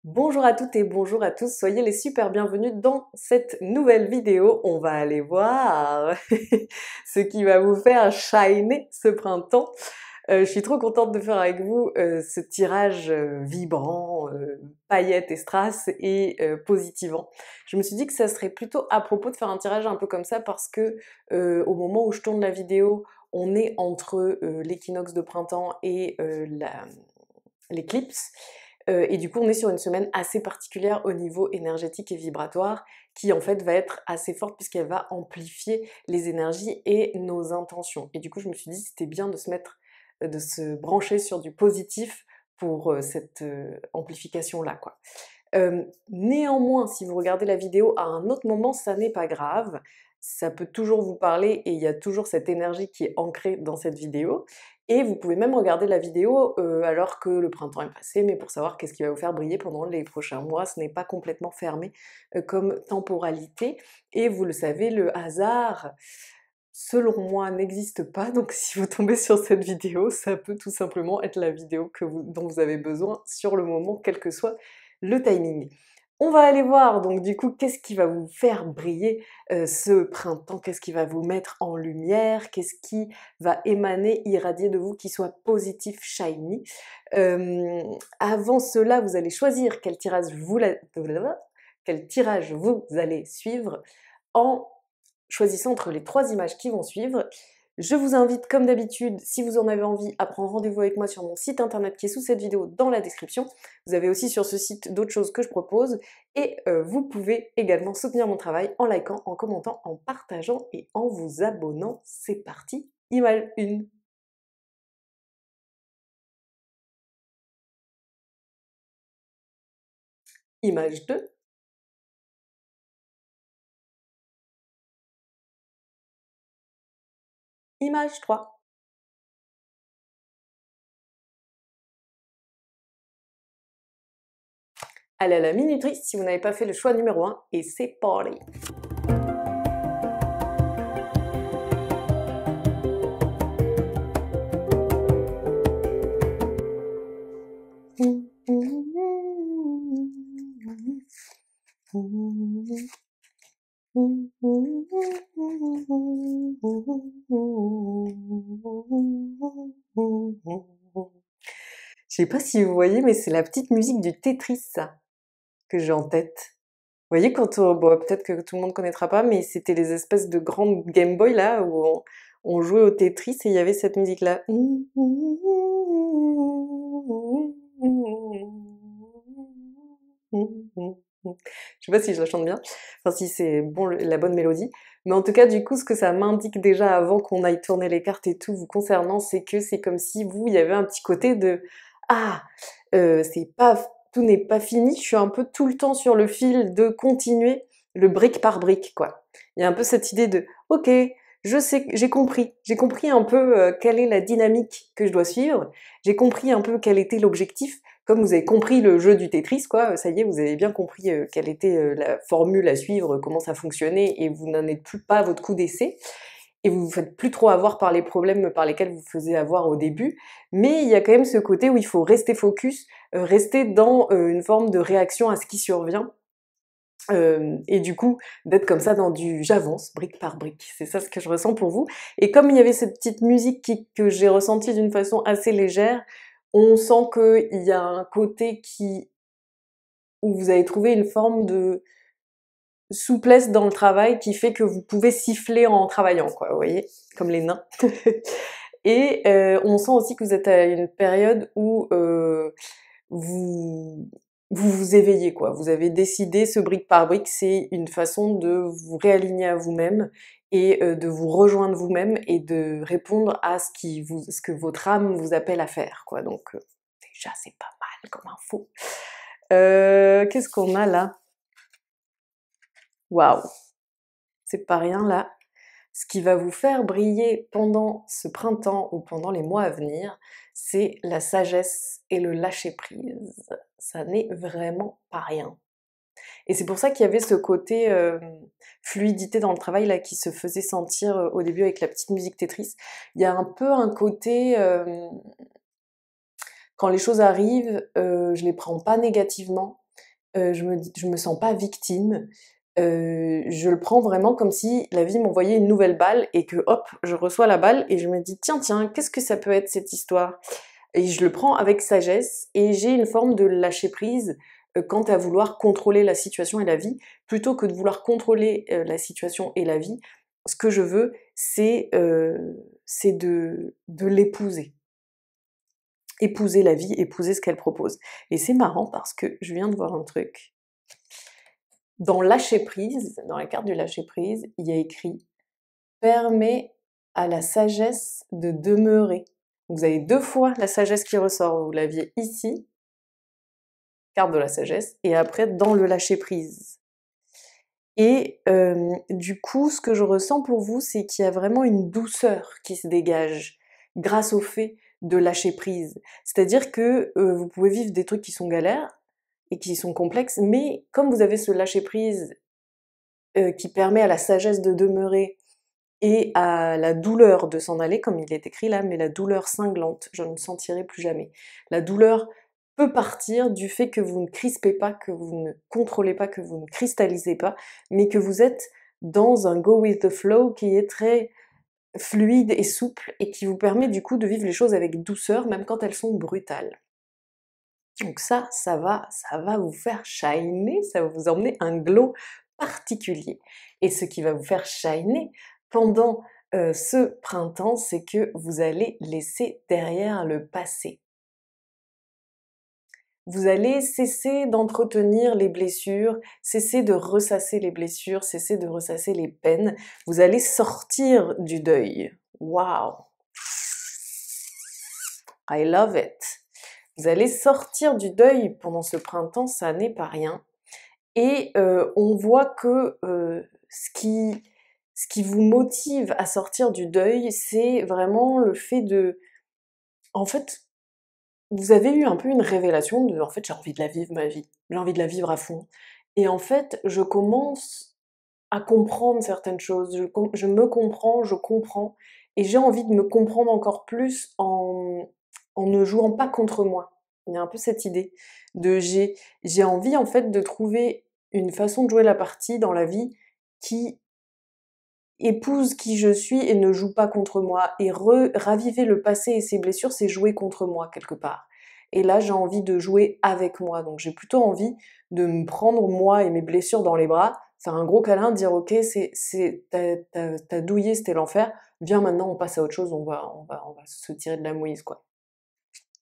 Bonjour à toutes et bonjour à tous, soyez les super bienvenus dans cette nouvelle vidéo. On va aller voir ce qui va vous faire shiner ce printemps. Je suis trop contente de faire avec vous ce tirage vibrant, paillettes et strass et positivant. Je me suis dit que ça serait plutôt à propos de faire un tirage un peu comme ça parce que au moment où je tourne la vidéo, on est entre l'équinoxe de printemps et l'éclipse. Et du coup, on est sur une semaine assez particulière au niveau énergétique et vibratoire, qui en fait va être assez forte puisqu'elle va amplifier les énergies et nos intentions. Et du coup, je me suis dit c'était bien de de se brancher sur du positif pour cette amplification-là, quoi. Néanmoins, si vous regardez la vidéo à un autre moment, ça n'est pas grave. Ça peut toujours vous parler et il y a toujours cette énergie qui est ancrée dans cette vidéo. Et vous pouvez même regarder la vidéo alors que le printemps est passé, mais pour savoir qu'est-ce qui va vous faire briller pendant les prochains mois. Ce n'est pas complètement fermé comme temporalité. Et vous le savez, le hasard, selon moi, n'existe pas. Donc si vous tombez sur cette vidéo, ça peut tout simplement être la vidéo dont vous avez besoin sur le moment, quel que soit le timing. On va aller voir donc du coup qu'est-ce qui va vous faire briller ce printemps, qu'est-ce qui va vous mettre en lumière, qu'est-ce qui va émaner, irradier de vous, qui soit positif, shiny. Avant cela, vous allez choisir quel tirage vous allez suivre en choisissant entre les 3 images qui vont suivre. Je vous invite, comme d'habitude, si vous en avez envie, à prendre rendez-vous avec moi sur mon site internet qui est sous cette vidéo dans la description. Vous avez aussi sur ce site d'autres choses que je propose et vous pouvez également soutenir mon travail en likant, en commentant, en partageant et en vous abonnant. C'est parti, image 1, image 2, image 3. Allez à la minuterie si vous n'avez pas fait le choix numéro 1 et c'est parti. Je sais pas si vous voyez, mais c'est la petite musique du Tetris, ça, que j'ai en tête. Vous voyez quand bon, peut-être que tout le monde connaîtra pas, mais c'était les espèces de grandes Game Boy là où on jouait au Tetris et il y avait cette musique là. Je sais pas si je la chante bien, enfin si c'est bon la bonne mélodie, mais en tout cas du coup ce que ça m'indique déjà avant qu'on aille tourner les cartes et tout vous concernant, c'est que c'est comme si vous, il y avait un petit côté de ah c'est pas tout n'est pas fini, je suis un peu tout le temps sur le fil de continuer le brique par brique quoi. Il y a un peu cette idée de OK, je sais, j'ai compris un peu quelle est la dynamique que je dois suivre, j'ai compris un peu quel était l'objectif, comme vous avez compris le jeu du Tetris, quoi, ça y est, vous avez bien compris quelle était la formule à suivre, comment ça fonctionnait, et vous n'en êtes plus pas à votre coup d'essai, et vous vous faites plus trop avoir par les problèmes par lesquels vous vous faisiez avoir au début, mais il y a quand même ce côté où il faut rester focus, rester dans une forme de réaction à ce qui survient, et du coup, d'être comme ça dans du j'avance, brique par brique. C'est ça ce que je ressens pour vous. Et comme il y avait cette petite musique que j'ai ressentie d'une façon assez légère, on sent qu'il y a un côté où vous avez trouvé une forme de souplesse dans le travail qui fait que vous pouvez siffler en travaillant, quoi, vous voyez, comme les nains. Et on sent aussi que vous êtes à une période où vous vous éveillez, quoi. Vous avez décidé, ce brique par brique, c'est une façon de vous réaligner à vous-même et de vous rejoindre vous-même et de répondre à ce que votre âme vous appelle à faire, quoi. Donc déjà, c'est pas mal comme info. Qu'est-ce qu'on a là? Waouh! C'est pas rien là. Ce qui va vous faire briller pendant ce printemps ou pendant les mois à venir, c'est la sagesse et le lâcher-prise. Ça n'est vraiment pas rien. Et c'est pour ça qu'il y avait ce côté fluidité dans le travail là qui se faisait sentir au début avec la petite musique Tetris. Il y a un peu un côté quand les choses arrivent, je les prends pas négativement. je me sens pas victime. Je le prends vraiment comme si la vie m'envoyait une nouvelle balle et que hop, je reçois la balle et je me dis tiens, qu'est-ce que ça peut être cette histoire? Et je le prends avec sagesse et j'ai une forme de lâcher prise quant à vouloir contrôler la situation et la vie, plutôt que de vouloir contrôler la situation et la vie. Ce que je veux, c'est de l'épouser. Épouser la vie, épouser ce qu'elle propose. Et c'est marrant parce que je viens de voir un truc. Dans lâcher prise, dans la carte du lâcher prise, il y a écrit permet à la sagesse de demeurer. Vous avez 2 fois la sagesse qui ressort. Vous l'aviez ici, carte de la sagesse, et après dans le lâcher prise. Et du coup, ce que je ressens pour vous, c'est qu'il y a vraiment une douceur qui se dégage grâce au fait de lâcher prise. C'est-à-dire que vous pouvez vivre des trucs qui sont galères et qui sont complexes, mais comme vous avez ce lâcher prise qui permet à la sagesse de demeurer et à la douleur de s'en aller, comme il est écrit là, mais la douleur cinglante, je ne sentirai plus jamais. La douleur peut partir du fait que vous ne crispez pas, que vous ne contrôlez pas, que vous ne cristallisez pas, mais que vous êtes dans un go with the flow qui est très fluide et souple et qui vous permet du coup de vivre les choses avec douceur, même quand elles sont brutales. Donc ça va vous faire shiner, ça va vous emmener un glow particulier. Et ce qui va vous faire shiner pendant ce printemps, c'est que vous allez laisser derrière le passé. Vous allez cesser d'entretenir les blessures, cesser de ressasser les blessures, cesser de ressasser les peines. Vous allez sortir du deuil. Waouh! I love it! Vous allez sortir du deuil pendant ce printemps, ça n'est pas rien. Et on voit que ce qui vous motive à sortir du deuil, c'est vraiment le fait de... En fait, vous avez eu un peu une révélation de: «En fait, j'ai envie de la vivre ma vie, j'ai envie de la vivre à fond» et en fait, je commence à comprendre certaines choses, je me comprends, je comprends et j'ai envie de me comprendre encore plus en ne jouant pas contre moi. Il y a un peu cette idée de j'ai envie en fait de trouver une façon de jouer la partie dans la vie qui épouse qui je suis et ne joue pas contre moi. Et raviver le passé et ses blessures, c'est jouer contre moi quelque part. Et là, j'ai envie de jouer avec moi. Donc j'ai plutôt envie de me prendre moi et mes blessures dans les bras, faire un gros câlin, dire ok, t'as douillé, c'était l'enfer. Viens maintenant, on passe à autre chose, on va se tirer de la mouise, quoi.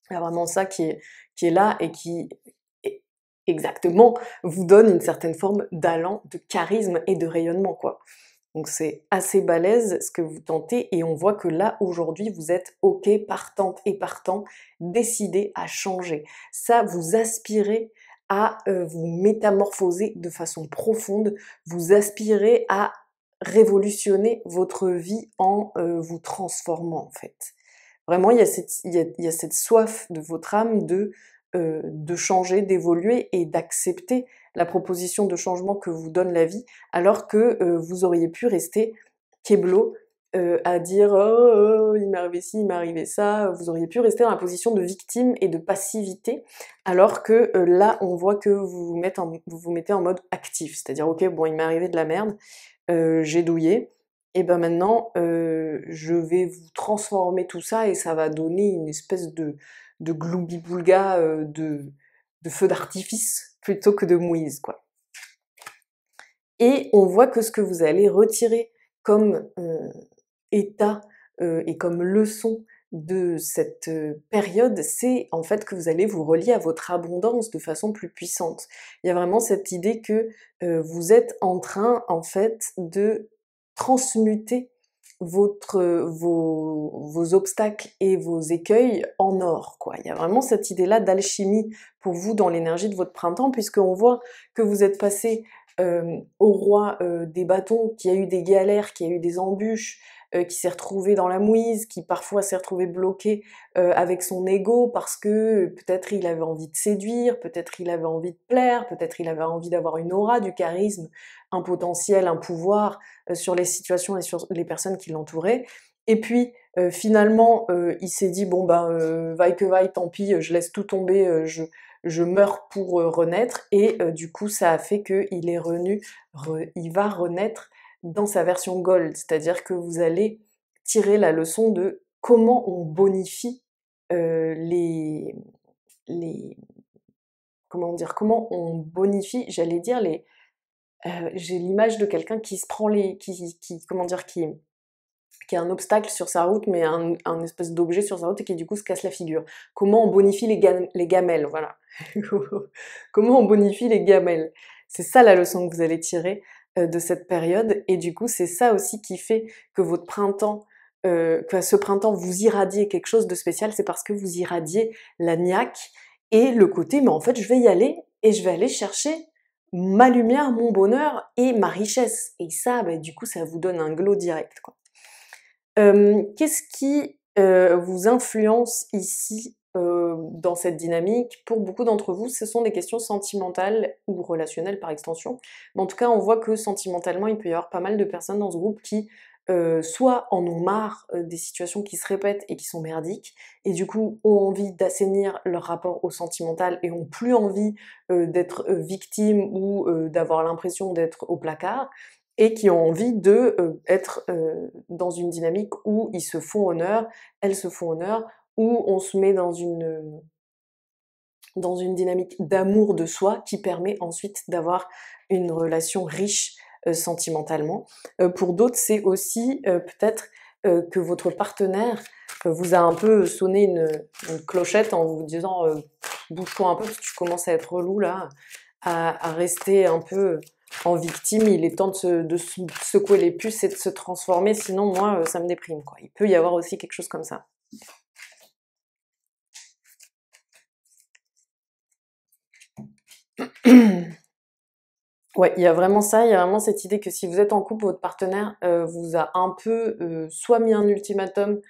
Il y a vraiment ça qui est là et qui exactement vous donne une certaine forme d'allant, de charisme et de rayonnement, quoi. Donc c'est assez balèze ce que vous tentez et on voit que là aujourd'hui vous êtes ok, partante et partant, décidé à changer. Ça, vous aspirez à vous métamorphoser de façon profonde, vous aspirez à révolutionner votre vie en vous transformant en fait. Vraiment, il y a cette soif de votre âme de changer, d'évoluer et d'accepter la proposition de changement que vous donne la vie, alors que vous auriez pu rester keblo à dire oh, il m'est arrivé ci, il m'est arrivé ça. Vous auriez pu rester dans la position de victime et de passivité, alors que là, on voit que vous vous mettez en mode actif, c'est-à-dire ok, bon, il m'est arrivé de la merde, j'ai douillé. Et ben maintenant, je vais vous transformer tout ça et ça va donner une espèce de gloubi-boulga, de feu d'artifice plutôt que de mouise, quoi. Et on voit que ce que vous allez retirer comme état et comme leçon de cette période, c'est en fait que vous allez vous relier à votre abondance de façon plus puissante. Il y a vraiment cette idée que vous êtes en train, en fait, de transmuter vos obstacles et vos écueils en or, quoi. Il y a vraiment cette idée-là d'alchimie pour vous dans l'énergie de votre printemps, puisqu'on voit que vous êtes passé au roi des bâtons, qui a eu des galères, qui a eu des embûches, qui s'est retrouvé dans la mouise, qui parfois s'est retrouvé bloqué avec son ego parce que peut-être il avait envie de séduire, peut-être il avait envie de plaire, peut-être il avait envie d'avoir une aura, du charisme, un potentiel, un pouvoir sur les situations et sur les personnes qui l'entouraient. Et puis finalement, il s'est dit bon ben vaille que vaille, tant pis, je laisse tout tomber, je meurs pour renaître, et du coup ça a fait qu'il est il va renaître dans sa version gold, c'est-à-dire que vous allez tirer la leçon de comment on bonifie les comment dire? Comment on bonifie, j'allais dire j'ai l'image de quelqu'un qui se prend qui comment dire? Qui a un obstacle sur sa route, mais un espèce d'objet sur sa route et qui du coup se casse la figure. Comment on bonifie les gamelles, voilà. Comment on bonifie les gamelles? C'est ça la leçon que vous allez tirer de cette période, et du coup c'est ça aussi qui fait que votre printemps, que ce printemps vous irradiez quelque chose de spécial, c'est parce que vous irradiez la niaque et le côté mais en fait je vais y aller et je vais aller chercher ma lumière, mon bonheur et ma richesse. Et ça, bah, du coup ça vous donne un glow direct, quoi. Qu'est-ce qui, vous influence ici, dans cette dynamique? Pour beaucoup d'entre vous, ce sont des questions sentimentales ou relationnelles par extension. Mais en tout cas, on voit que sentimentalement, il peut y avoir pas mal de personnes dans ce groupe qui, soit en ont marre, des situations qui se répètent et qui sont merdiques, et du coup ont envie d'assainir leur rapport au sentimental et ont plus envie, d'être, victimes ou, d'avoir l'impression d'être au placard, et qui ont envie de être dans une dynamique où ils se font honneur, elles se font honneur, où on se met dans une dynamique d'amour de soi qui permet ensuite d'avoir une relation riche sentimentalement. Pour d'autres, c'est aussi peut-être que votre partenaire vous a un peu sonné une clochette en vous disant bouge-toi un peu parce que tu commences à être relou là, à rester un peu en victime, il est temps de secouer les puces et de se transformer, sinon moi ça me déprime, quoi. Il peut y avoir aussi quelque chose comme ça. Ouais, il y a vraiment ça, il y a vraiment cette idée que si vous êtes en couple, votre partenaire vous a un peu soit mis un ultimatum,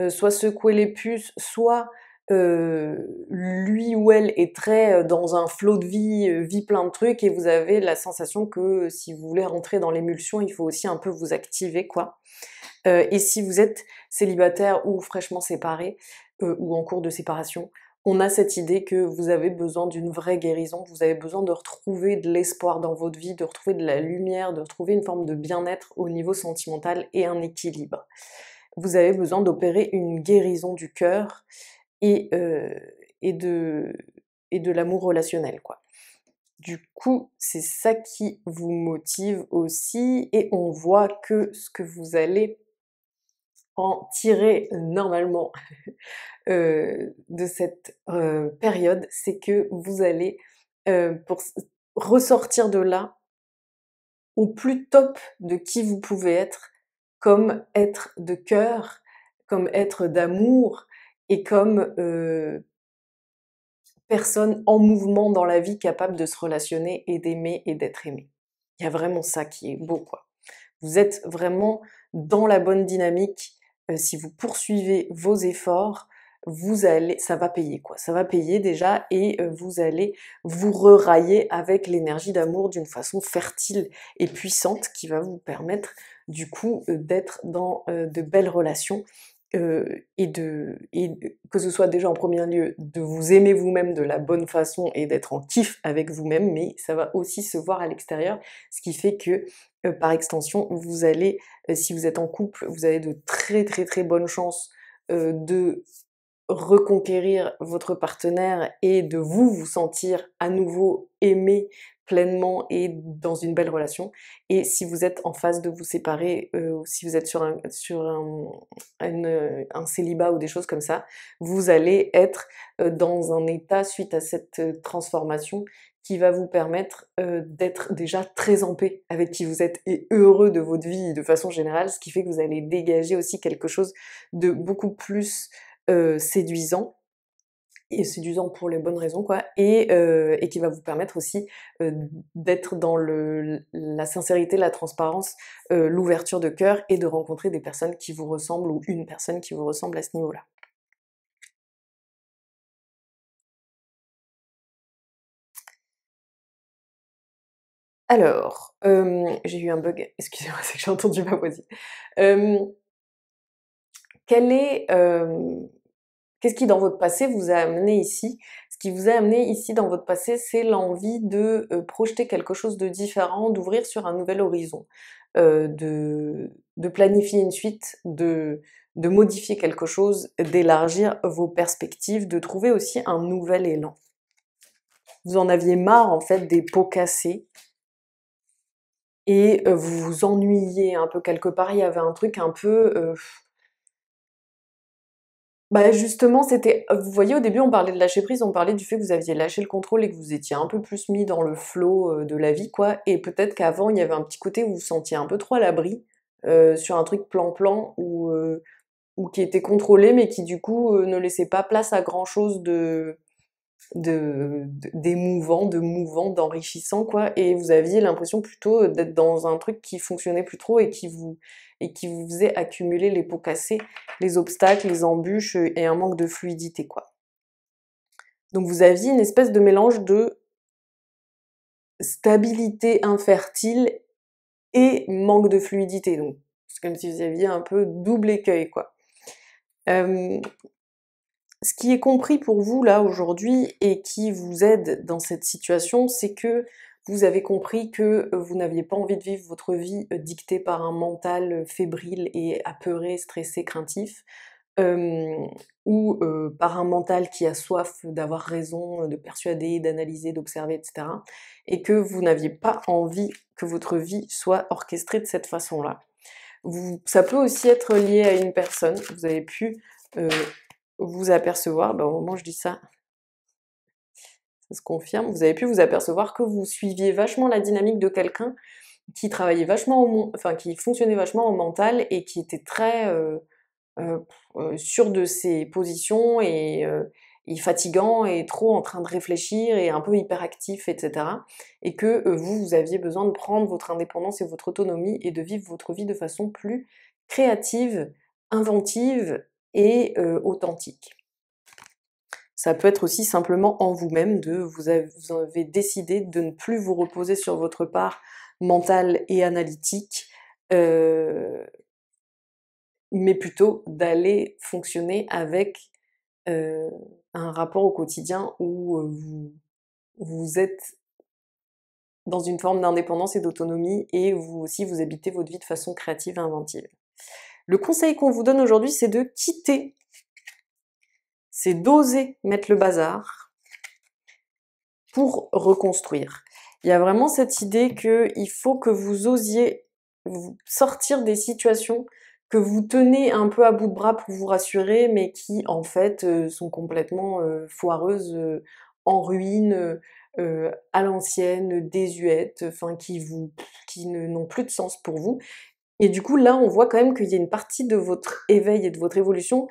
soit secoué les puces, soit lui ou elle est très dans un flot de vie, vit plein de trucs, et vous avez la sensation que si vous voulez rentrer dans l'émulsion, il faut aussi un peu vous activer, quoi. Et si vous êtes célibataire ou fraîchement séparé, ou en cours de séparation, on a cette idée que vous avez besoin d'une vraie guérison, vous avez besoin de retrouver de l'espoir dans votre vie, de retrouver de la lumière, de retrouver une forme de bien-être au niveau sentimental et un équilibre. Vous avez besoin d'opérer une guérison du cœur et et de et de l'amour relationnel, quoi. Du coup, c'est ça qui vous motive aussi, et on voit que ce que vous allez en tirer normalement de cette période, c'est que vous allez ressortir de là au plus top de qui vous pouvez être, comme être de cœur, comme être d'amour, et comme personne en mouvement dans la vie, capable de se relationner et d'aimer et d'être aimé. Il y a vraiment ça qui est beau, quoi. Vous êtes vraiment dans la bonne dynamique, si vous poursuivez vos efforts, vous allez ça va payer, quoi. Ça va payer déjà, et vous allez vous railler avec l'énergie d'amour d'une façon fertile et puissante qui va vous permettre du coup, d'être dans, de belles relations, et que ce soit déjà en premier lieu de vous aimer vous-même de la bonne façon et d'être en kiff avec vous-même, mais ça va aussi se voir à l'extérieur, ce qui fait que par extension, vous allez, si vous êtes en couple, vous avez de très, très, très bonnes chances, de reconquérir votre partenaire et de vous sentir à nouveau aimé pleinement et dans une belle relation. Et si vous êtes en phase de vous séparer, ou si vous êtes un célibat ou des choses comme ça, vous allez être, dans un état suite à cette, transformation qui va vous permettre, d'être déjà très en paix avec qui vous êtes et heureux de votre vie de façon générale, ce qui fait que vous allez dégager aussi quelque chose de beaucoup plus séduisant, et séduisant pour les bonnes raisons, quoi, et qui va vous permettre aussi d'être dans la sincérité, la transparence, l'ouverture de cœur, et de rencontrer des personnes qui vous ressemblent, ou une personne qui vous ressemble à ce niveau-là. Alors, j'ai eu un bug, excusez-moi, c'est que j'ai entendu ma voisine. Hem, quel est, qu'est-ce qui dans votre passé vous a amené ici? Ce qui vous a amené ici dans votre passé, c'est l'envie de projeter quelque chose de différent, d'ouvrir sur un nouvel horizon, de planifier une suite, de modifier quelque chose, d'élargir vos perspectives, de trouver aussi un nouvel élan. Vous en aviez marre en fait des pots cassés et vous vous ennuyiez un peu quelque part, il y avait un truc un peu, bah, justement, c'était vous voyez, au début, on parlait de lâcher prise, on parlait du fait que vous aviez lâché le contrôle et que vous étiez un peu plus mis dans le flow, de la vie, quoi, et peut-être qu'avant, il y avait un petit côté où vous vous sentiez un peu trop à l'abri, sur un truc plan-plan ou qui était contrôlé, mais qui, du coup, ne laissait pas place à grand chose d'émouvant, de mouvant, d'enrichissant, quoi, et vous aviez l'impression plutôt d'être dans un truc qui fonctionnait plus trop et qui vous faisait accumuler les pots cassés, les obstacles, les embûches et un manque de fluidité, quoi. Donc vous aviez une espèce de mélange de stabilité infertile et manque de fluidité, donc c'est comme si vous aviez un peu double écueil, quoi. Ce qui est compris pour vous là aujourd'hui et qui vous aide dans cette situation, c'est que vous avez compris que vous n'aviez pas envie de vivre votre vie dictée par un mental fébrile et apeuré, stressé, craintif, ou par un mental qui a soif d'avoir raison, de persuader, d'analyser, d'observer, etc. Et que vous n'aviez pas envie que votre vie soit orchestrée de cette façon-là. Ça peut aussi être lié à une personne. Vous avez pu vous apercevoir, bah, au moment où je dis ça, ça se confirme, vous avez pu vous apercevoir que vous suiviez vachement la dynamique de quelqu'un qui travaillait vachement enfin qui fonctionnait vachement au mental et qui était très sûr de ses positions et fatigant et trop en train de réfléchir et un peu hyperactif, etc. Et que vous aviez besoin de prendre votre indépendance et votre autonomie et de vivre votre vie de façon plus créative, inventive et authentique. Ça peut être aussi simplement en vous-même vous avez décidé de ne plus vous reposer sur votre part mentale et analytique, mais plutôt d'aller fonctionner avec un rapport au quotidien où vous êtes dans une forme d'indépendance et d'autonomie et vous aussi vous habitez votre vie de façon créative et inventive. Le conseil qu'on vous donne aujourd'hui, c'est de quitter, c'est d'oser mettre le bazar pour reconstruire. Il y a vraiment cette idée qu'il faut que vous osiez sortir des situations que vous tenez un peu à bout de bras pour vous rassurer, mais qui en fait sont complètement foireuses, en ruine, à l'ancienne, désuètes, enfin qui n'ont plus de sens pour vous. Et du coup là, on voit quand même qu'il y a une partie de votre éveil et de votre évolution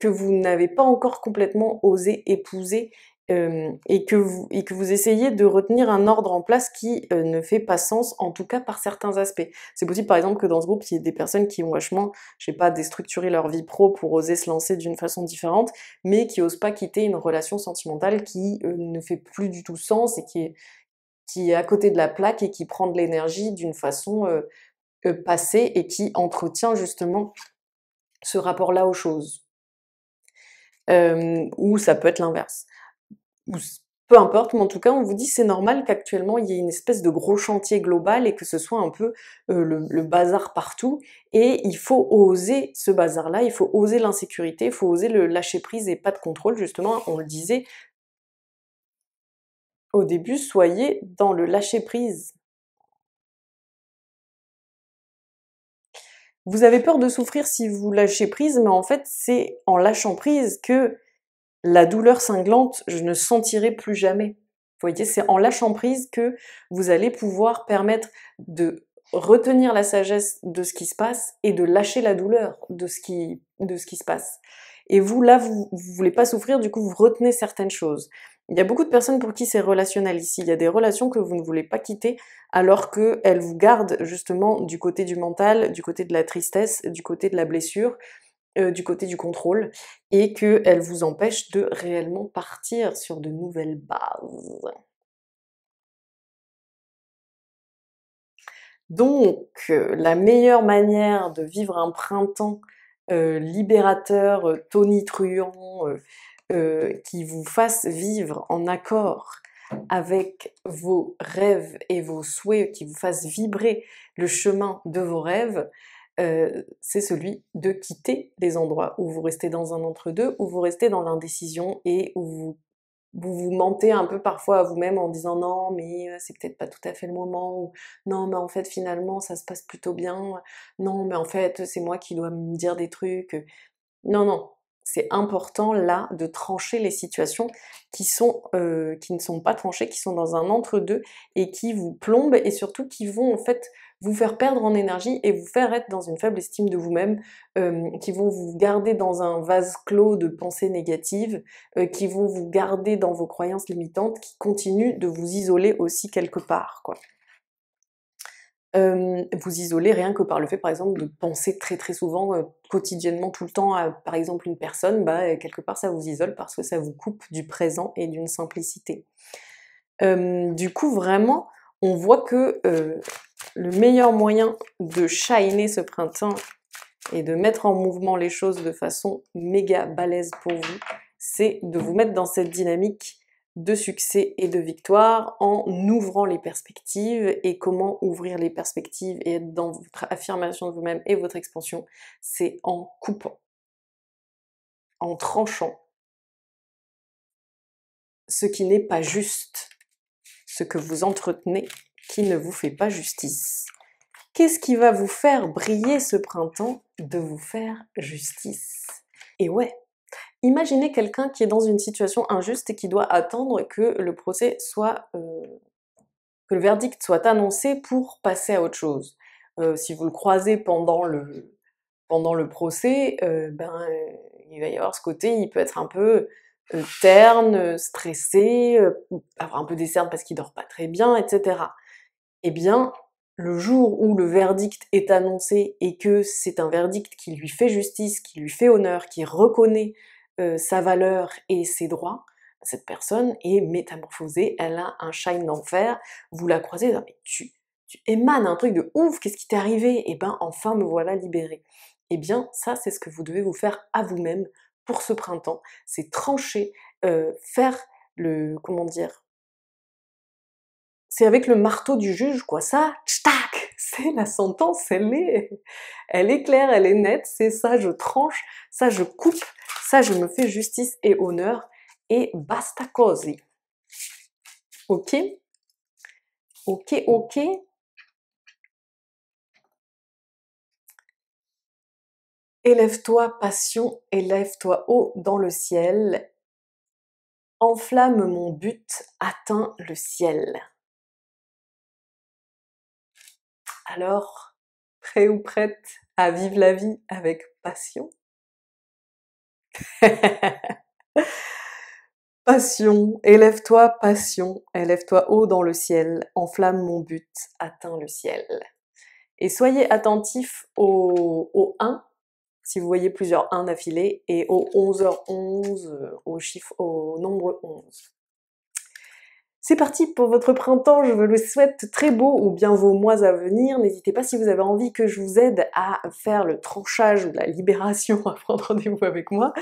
que vous n'avez pas encore complètement osé épouser, et que vous essayez de retenir un ordre en place qui, ne fait pas sens, en tout cas par certains aspects. C'est possible par exemple que dans ce groupe, il y ait des personnes qui ont vachement, je sais pas, déstructuré leur vie pro pour oser se lancer d'une façon différente, mais qui osent pas quitter une relation sentimentale qui, ne fait plus du tout sens et qui est à côté de la plaque et qui prend de l'énergie d'une façon, passée et qui entretient justement ce rapport-là aux choses. Ou ça peut être l'inverse. Peu importe, mais en tout cas, on vous dit c'est normal qu'actuellement il y ait une espèce de gros chantier global et que ce soit un peu le bazar partout. Et il faut oser ce bazar-là, il faut oser l'insécurité, il faut oser le lâcher prise et pas de contrôle. Justement, on le disait au début, soyez dans le lâcher prise. Vous avez peur de souffrir si vous lâchez prise, mais en fait, c'est en lâchant prise que la douleur cinglante, je ne sentirai plus jamais. Vous voyez, c'est en lâchant prise que vous allez pouvoir permettre de retenir la sagesse de ce qui se passe et de lâcher la douleur de ce qui se passe. Et vous, là, vous voulez pas souffrir, du coup, vous retenez certaines choses. Il y a beaucoup de personnes pour qui c'est relationnel ici. Il y a des relations que vous ne voulez pas quitter alors qu'elles vous gardent justement du côté du mental, du côté de la tristesse, du côté de la blessure, du côté du contrôle, et qu'elle vous empêche de réellement partir sur de nouvelles bases. Donc, la meilleure manière de vivre un printemps libérateur, tonitruant, qui vous fasse vivre en accord avec vos rêves et vos souhaits, qui vous fasse vibrer le chemin de vos rêves, c'est celui de quitter les endroits où vous restez dans un entre-deux, où vous restez dans l'indécision et où vous mentez un peu parfois à vous-même en disant non mais c'est peut-être pas tout à fait le moment, ou non mais en fait finalement ça se passe plutôt bien, non mais en fait c'est moi qui dois me dire des trucs. Non, non, c'est important là de trancher les situations qui ne sont pas tranchées, qui sont dans un entre-deux et qui vous plombent et surtout qui vont en fait vous faire perdre en énergie et vous faire être dans une faible estime de vous-même, qui vont vous garder dans un vase clos de pensées négatives, qui vont vous garder dans vos croyances limitantes, qui continuent de vous isoler aussi quelque part, quoi. Vous isoler rien que par le fait, par exemple, de penser très très souvent, quotidiennement, tout le temps à, par exemple, une personne, bah, quelque part ça vous isole parce que ça vous coupe du présent et d'une simplicité. Du coup, vraiment, on voit que, le meilleur moyen de shiner ce printemps et de mettre en mouvement les choses de façon méga balèze pour vous, c'est de vous mettre dans cette dynamique de succès et de victoire en ouvrant les perspectives. Et comment ouvrir les perspectives et être dans votre affirmation de vous-même et votre expansion, c'est en coupant, en tranchant ce qui n'est pas juste, ce que vous entretenez qui ne vous fait pas justice. Qu'est-ce qui va vous faire briller ce printemps? De vous faire justice. Et ouais, imaginez quelqu'un qui est dans une situation injuste et qui doit attendre que le procès soit, que le verdict soit annoncé pour passer à autre chose. Si vous le croisez pendant le procès, il va y avoir ce côté, il peut être un peu terne, stressé, avoir un peu des cernes parce qu'il dort pas très bien, etc. Eh bien, le jour où le verdict est annoncé et que c'est un verdict qui lui fait justice, qui lui fait honneur, qui reconnaît sa valeur et ses droits, cette personne est métamorphosée, elle a un shine d'enfer, vous la croisez, ah, mais tu émanes un truc de ouf, qu'est-ce qui t'est arrivé? Eh ben enfin me voilà libérée. Eh bien ça c'est ce que vous devez vous faire à vous-même pour ce printemps, c'est trancher, faire le, comment dire, c'est avec le marteau du juge, quoi. Ça, tchac, c'est la sentence, elle est claire, elle est nette, c'est ça, je tranche, ça je coupe, ça je me fais justice et honneur, et basta così. Ok? Ok, ok? Élève-toi, passion, élève-toi haut dans le ciel. Enflamme mon but, atteins le ciel. Alors, prêt ou prête à vivre la vie avec passion? Passion, élève-toi haut dans le ciel, enflamme mon but, atteins le ciel. Et soyez attentifs au 1, si vous voyez plusieurs 1 d'affilée, et au 11h11, au nombre 11. C'est parti pour votre printemps, je vous le souhaite très beau, ou bien vos mois à venir. N'hésitez pas si vous avez envie que je vous aide à faire le tranchage ou la libération, à prendre rendez-vous avec moi.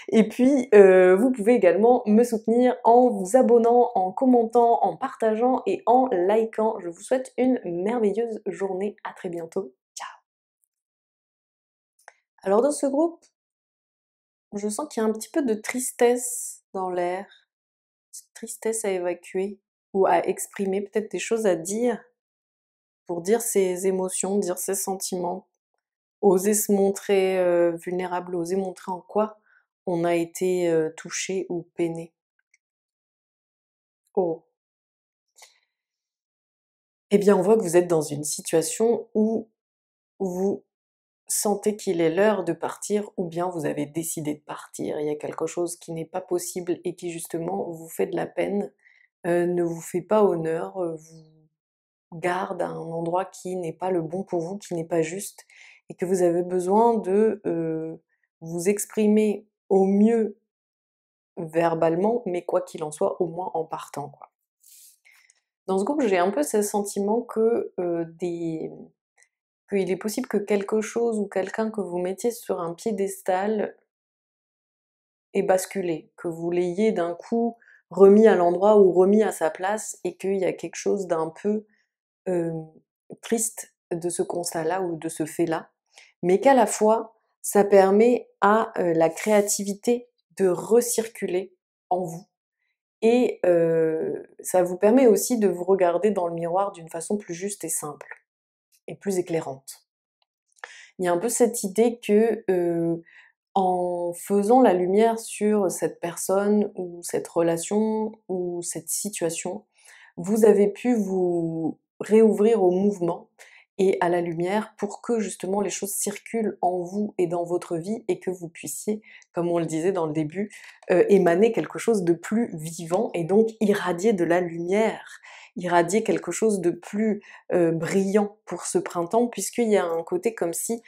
Et puis, vous pouvez également me soutenir en vous abonnant, en commentant, en partageant et en likant. Je vous souhaite une merveilleuse journée, à très bientôt. Ciao! Alors dans ce groupe, je sens qu'il y a un petit peu de tristesse dans l'air, petite tristesse à évacuer ou à exprimer, peut-être des choses à dire pour dire ses émotions, dire ses sentiments, oser se montrer vulnérable, oser montrer en quoi on a été touché ou peiné. Oh. Eh bien, on voit que vous êtes dans une situation où vous sentez qu'il est l'heure de partir ou bien vous avez décidé de partir. Il y a quelque chose qui n'est pas possible et qui justement vous fait de la peine, ne vous fait pas honneur, vous garde à un endroit qui n'est pas le bon pour vous, qui n'est pas juste, et que vous avez besoin de vous exprimer au mieux verbalement, mais quoi qu'il en soit, au moins en partant, quoi. Dans ce groupe, j'ai un peu ce sentiment que qu'il est possible que quelque chose ou quelqu'un que vous mettiez sur un piédestal ait basculé, que vous l'ayez d'un coup remis à l'endroit ou remis à sa place et qu'il y a quelque chose d'un peu euh, triste de ce constat-là ou de ce fait-là, mais qu'à la fois, ça permet à la créativité de recirculer en vous. Et ça vous permet aussi de vous regarder dans le miroir d'une façon plus juste et simple, et plus éclairante. Il y a un peu cette idée que en faisant la lumière sur cette personne ou cette relation ou cette situation, vous avez pu vous réouvrir au mouvement et à la lumière pour que justement les choses circulent en vous et dans votre vie et que vous puissiez, comme on le disait dans le début, émaner quelque chose de plus vivant et donc irradier de la lumière, irradier quelque chose de plus brillant pour ce printemps, puisqu'il y a un côté comme si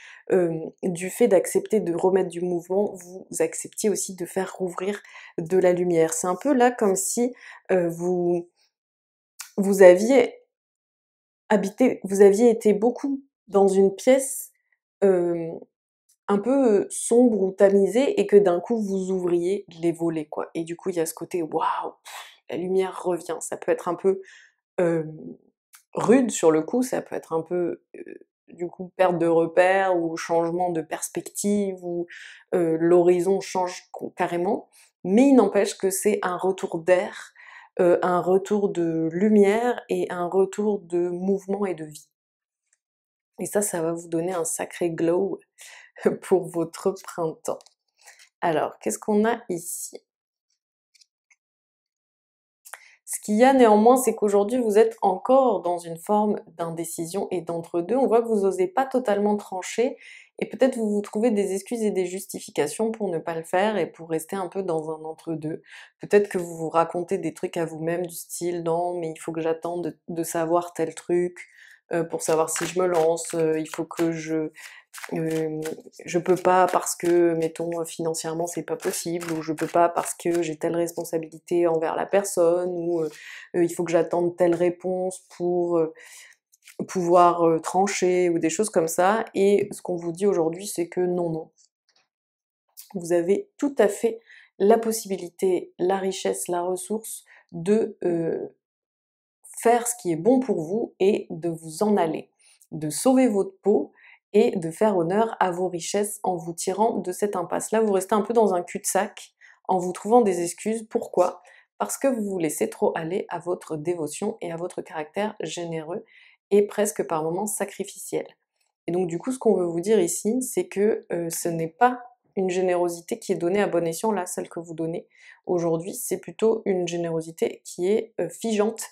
du fait d'accepter de remettre du mouvement, vous acceptiez aussi de faire rouvrir de la lumière. C'est un peu là comme si vous aviez vous aviez été beaucoup dans une pièce euh, un peu sombre ou tamisée et que d'un coup vous ouvriez les volets quoi. Et du coup il y a ce côté waouh, la lumière revient. Ça peut être un peu euh, rude sur le coup, ça peut être un peu du coup perte de repères ou changement de perspective ou l'horizon change carrément, mais il n'empêche que c'est un retour d'air, un retour de lumière et un retour de mouvement et de vie. Et ça va vous donner un sacré glow pour votre printemps. Alors, qu'est-ce qu'on a ici? Ce qu'il y a néanmoins, c'est qu'aujourd'hui, vous êtes encore dans une forme d'indécision et d'entre-deux. On voit que vous n'osez pas totalement trancher et peut-être vous vous trouvez des excuses et des justifications pour ne pas le faire et pour rester un peu dans un entre-deux. Peut-être que vous vous racontez des trucs à vous-même du style «Non, mais il faut que j'attende de savoir tel truc pour savoir si je me lance, il faut que euh, je peux pas parce que, mettons, financièrement c'est pas possible, ou je peux pas parce que j'ai telle responsabilité envers la personne, ou il faut que j'attende telle réponse pour pouvoir trancher, ou des choses comme ça. Et ce qu'on vous dit aujourd'hui, c'est que non, non. Vous avez tout à fait la possibilité, la richesse, la ressource de faire ce qui est bon pour vous et de vous en aller, de sauver votre peau et de faire honneur à vos richesses en vous tirant de cette impasse-là. Vous restez un peu dans un cul-de-sac en vous trouvant des excuses. Pourquoi? Parce que vous vous laissez trop aller à votre dévotion et à votre caractère généreux et presque par moments sacrificiel. Et donc du coup, ce qu'on veut vous dire ici, c'est que ce n'est pas une générosité qui est donnée à bon escient, là, celle que vous donnez aujourd'hui, c'est plutôt une générosité qui est figeante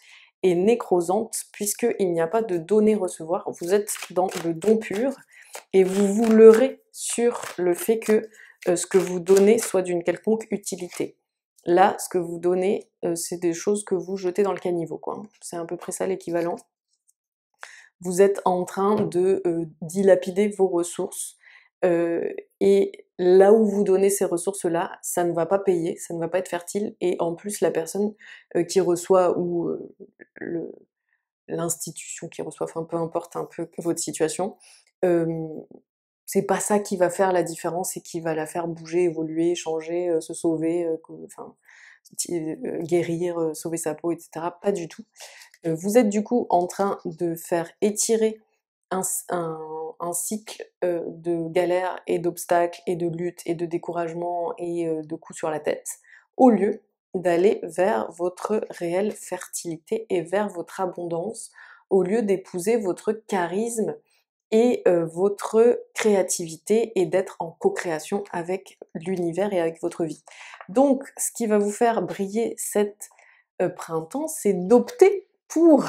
et nécrosante, puisqu'il n'y a pas de donner-recevoir, vous êtes dans le don pur, et vous vous leurrez sur le fait que ce que vous donnez soit d'une quelconque utilité. Là, ce que vous donnez, c'est des choses que vous jetez dans le caniveau, quoi. C'est à peu près ça l'équivalent. Vous êtes en train de dilapider vos ressources, et là où vous donnez ces ressources-là, ça ne va pas payer, ça ne va pas être fertile, et en plus la personne qui reçoit ou l'institution qui reçoit, enfin peu importe un peu votre situation, euh, c'est pas ça qui va faire la différence et qui va la faire bouger, évoluer, changer, se sauver, enfin guérir, sauver sa peau, etc. Pas du tout. Vous êtes du coup en train de faire étirer un cycle de galères et d'obstacles et de luttes et de découragement et de coups sur la tête, au lieu d'aller vers votre réelle fertilité et vers votre abondance, au lieu d'épouser votre charisme et votre créativité et d'être en co-création avec l'univers et avec votre vie. Donc, ce qui va vous faire briller cet printemps, c'est d'opter pour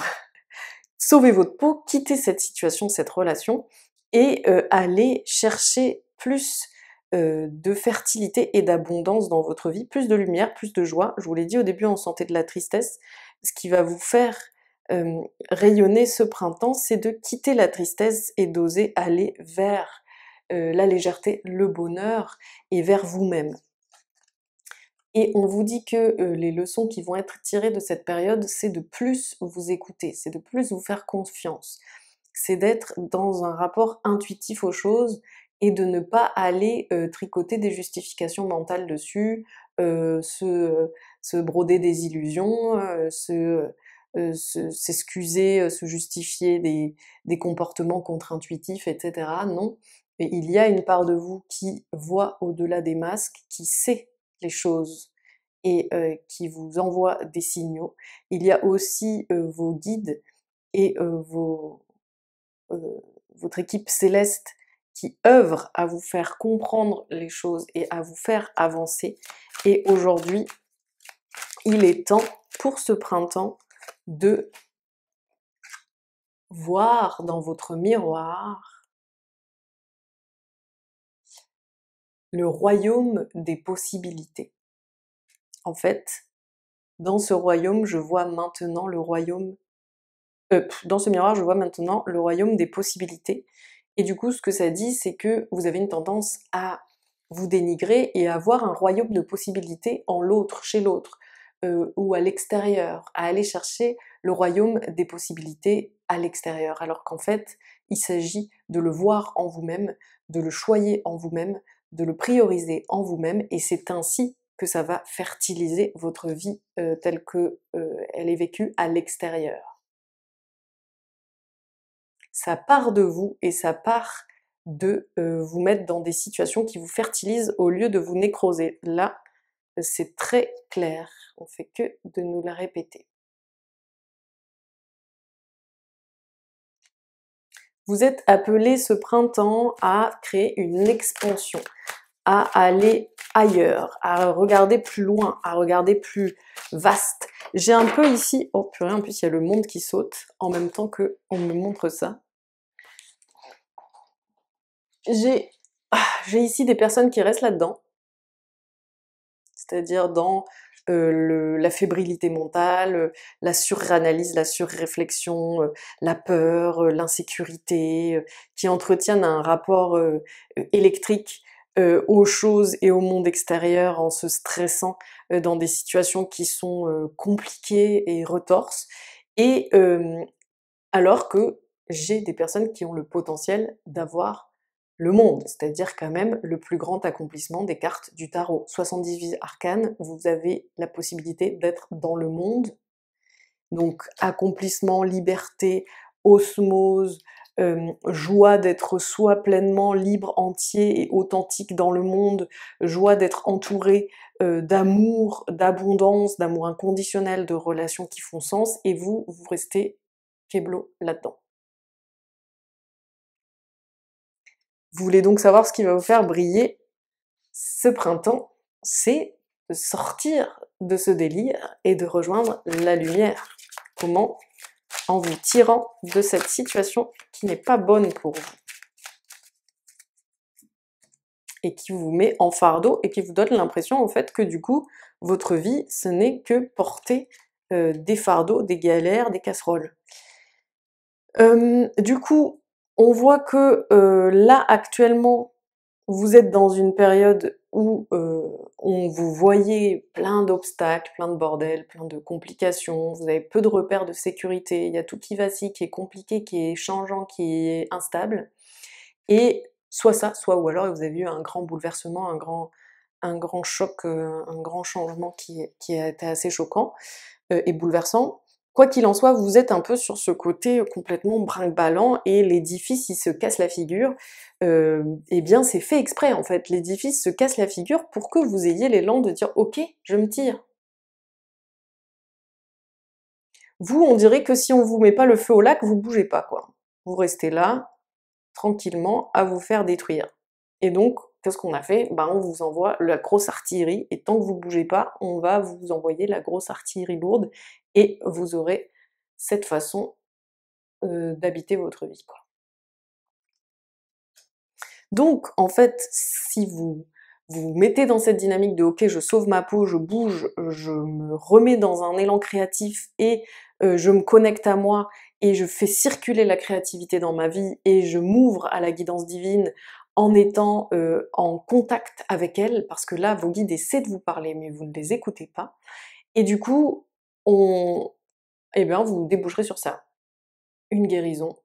sauver votre peau, quitter cette situation, cette relation, et aller chercher plus de fertilité et d'abondance dans votre vie, plus de lumière, plus de joie. Je vous l'ai dit au début, on sentait de la tristesse. Ce qui va vous faire rayonner ce printemps, c'est de quitter la tristesse et d'oser aller vers la légèreté, le bonheur et vers vous-même. Et on vous dit que les leçons qui vont être tirées de cette période, c'est de plus vous écouter, c'est de plus vous faire confiance, c'est d'être dans un rapport intuitif aux choses et de ne pas aller tricoter des justifications mentales dessus, se broder des illusions, s'excuser, se justifier des comportements contre-intuitifs, etc. Non, mais il y a une part de vous qui voit au-delà des masques, qui sait les choses et qui vous envoie des signaux. Il y a aussi vos guides et votre équipe céleste qui œuvre à vous faire comprendre les choses et à vous faire avancer. Et aujourd'hui, il est temps pour ce printemps de voir dans votre miroir le royaume des possibilités. En fait, dans ce royaume, je vois maintenant le royaume... dans ce miroir, je vois maintenant le royaume des possibilités. Et du coup, ce que ça dit, c'est que vous avez une tendance à vous dénigrer et à voir un royaume de possibilités en l'autre, chez l'autre, ou à l'extérieur, à aller chercher le royaume des possibilités à l'extérieur. Alors qu'en fait, il s'agit de le voir en vous-même, de le choyer en vous-même, de le prioriser en vous-même, et c'est ainsi que ça va fertiliser votre vie telle que elle est vécue à l'extérieur. Ça part de vous et ça part de vous mettre dans des situations qui vous fertilisent au lieu de vous nécroser. Là, c'est très clair, on fait que de nous la répéter. Vous êtes appelé ce printemps à créer une expansion, à aller ailleurs, à regarder plus loin, à regarder plus vaste. J'ai un peu ici, oh purée, en plus il y a le monde qui saute en même temps que on me montre ça. J'ai ici des personnes qui restent là-dedans, c'est-à-dire dans la fébrilité mentale, la suranalyse, la surréflexion, la peur, l'insécurité, qui entretiennent un rapport électrique aux choses et au monde extérieur en se stressant dans des situations qui sont compliquées et retorses. Et alors que j'ai des personnes qui ont le potentiel d'avoir le monde, c'est-à-dire quand même le plus grand accomplissement des cartes du tarot. 78 arcanes, vous avez la possibilité d'être dans le monde, donc accomplissement, liberté, osmose, joie d'être soi pleinement libre, entier et authentique dans le monde, joie d'être entouré d'amour, d'abondance, d'amour inconditionnel, de relations qui font sens, et vous restez Keblo là-dedans. Vous voulez donc savoir ce qui va vous faire briller ce printemps? C'est de sortir de ce délire et de rejoindre la lumière. Comment? En vous tirant de cette situation qui n'est pas bonne pour vous et qui vous met en fardeau et qui vous donne l'impression en fait que du coup votre vie ce n'est que porter des fardeaux, des galères, des casseroles. Du coup, on voit que là actuellement vous êtes dans une période où on vous voyez plein d'obstacles, plein de bordel, plein de complications, vous avez peu de repères de sécurité, il y a tout qui vacille, qui est compliqué, qui est changeant, qui est instable, et soit ça, soit ou alors vous avez eu un grand bouleversement, un grand choc, un grand changement qui a été assez choquant et bouleversant. Quoi qu'il en soit, vous êtes un peu sur ce côté complètement brinque-ballant et l'édifice il se casse la figure. Eh bien c'est fait exprès en fait, l'édifice se casse la figure pour que vous ayez l'élan de dire ok, je me tire. Vous, on dirait que si on vous met pas le feu au lac, vous bougez pas quoi. Vous restez là, tranquillement, à vous faire détruire. Et donc, qu'est-ce qu'on a fait? Ben, on vous envoie la grosse artillerie, et tant que vous bougez pas, on va vous envoyer la grosse artillerie lourde, et vous aurez cette façon d'habiter votre vie, quoi. Donc, en fait, si vous mettez dans cette dynamique de ok, je sauve ma peau, je bouge, je me remets dans un élan créatif et je me connecte à moi et je fais circuler la créativité dans ma vie et je m'ouvre à la guidance divine en étant en contact avec elle, parce que là, vos guides essaient de vous parler, mais vous ne les écoutez pas. Et du coup, eh bien, vous déboucherez sur ça. Une guérison,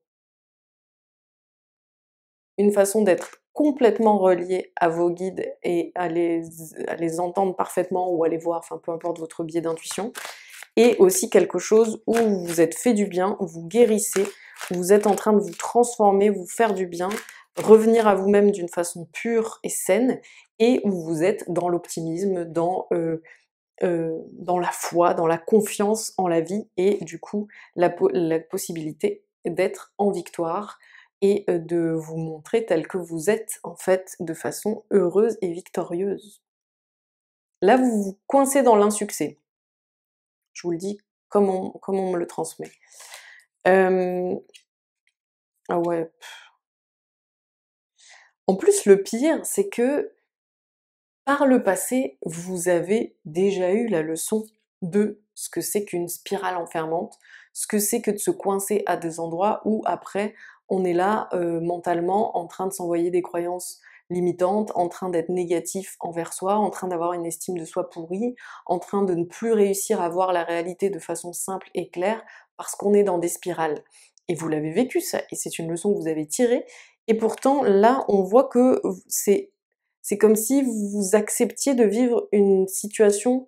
une façon d'être complètement relié à vos guides et à les entendre parfaitement ou à les voir, enfin peu importe votre biais d'intuition, et aussi quelque chose où vous vous êtes fait du bien, vous guérissez, vous êtes en train de vous transformer, vous faire du bien, revenir à vous-même d'une façon pure et saine, et où vous êtes dans l'optimisme, dans la foi, dans la confiance en la vie, et du coup la possibilité d'être en victoire et de vous montrer tel que vous êtes en fait, de façon heureuse et victorieuse. Là vous vous coincez dans l'insuccès. Je vous le dis comme on me le transmet. Ah ouais. En plus le pire, c'est que par le passé, vous avez déjà eu la leçon de ce que c'est qu'une spirale enfermante, ce que c'est que de se coincer à des endroits où après on est là mentalement en train de s'envoyer des croyances limitantes, en train d'être négatif envers soi, en train d'avoir une estime de soi pourrie, en train de ne plus réussir à voir la réalité de façon simple et claire parce qu'on est dans des spirales. Et vous l'avez vécu ça, et c'est une leçon que vous avez tirée, et pourtant là on voit que c'est comme si vous acceptiez de vivre une situation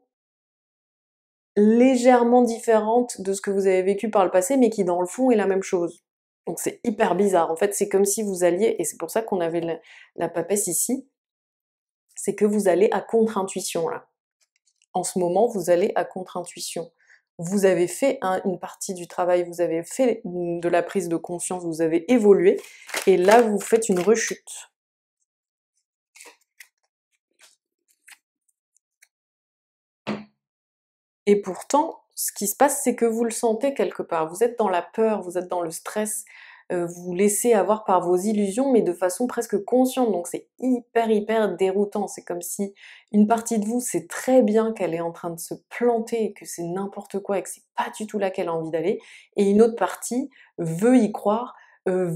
légèrement différente de ce que vous avez vécu par le passé, mais qui dans le fond est la même chose. Donc c'est hyper bizarre. En fait, c'est comme si vous alliez, et c'est pour ça qu'on avait la papesse ici, c'est que vous allez à contre-intuition là. En ce moment, vous allez à contre-intuition. Vous avez fait une partie du travail, vous avez fait de la prise de conscience, vous avez évolué, et là vous faites une rechute. Et pourtant, ce qui se passe, c'est que vous le sentez quelque part. Vous êtes dans la peur, vous êtes dans le stress, vous vous laissez avoir par vos illusions, mais de façon presque consciente. Donc c'est hyper déroutant. C'est comme si une partie de vous sait très bien qu'elle est en train de se planter, que c'est n'importe quoi et que c'est pas du tout là qu'elle a envie d'aller. Et une autre partie veut y croire,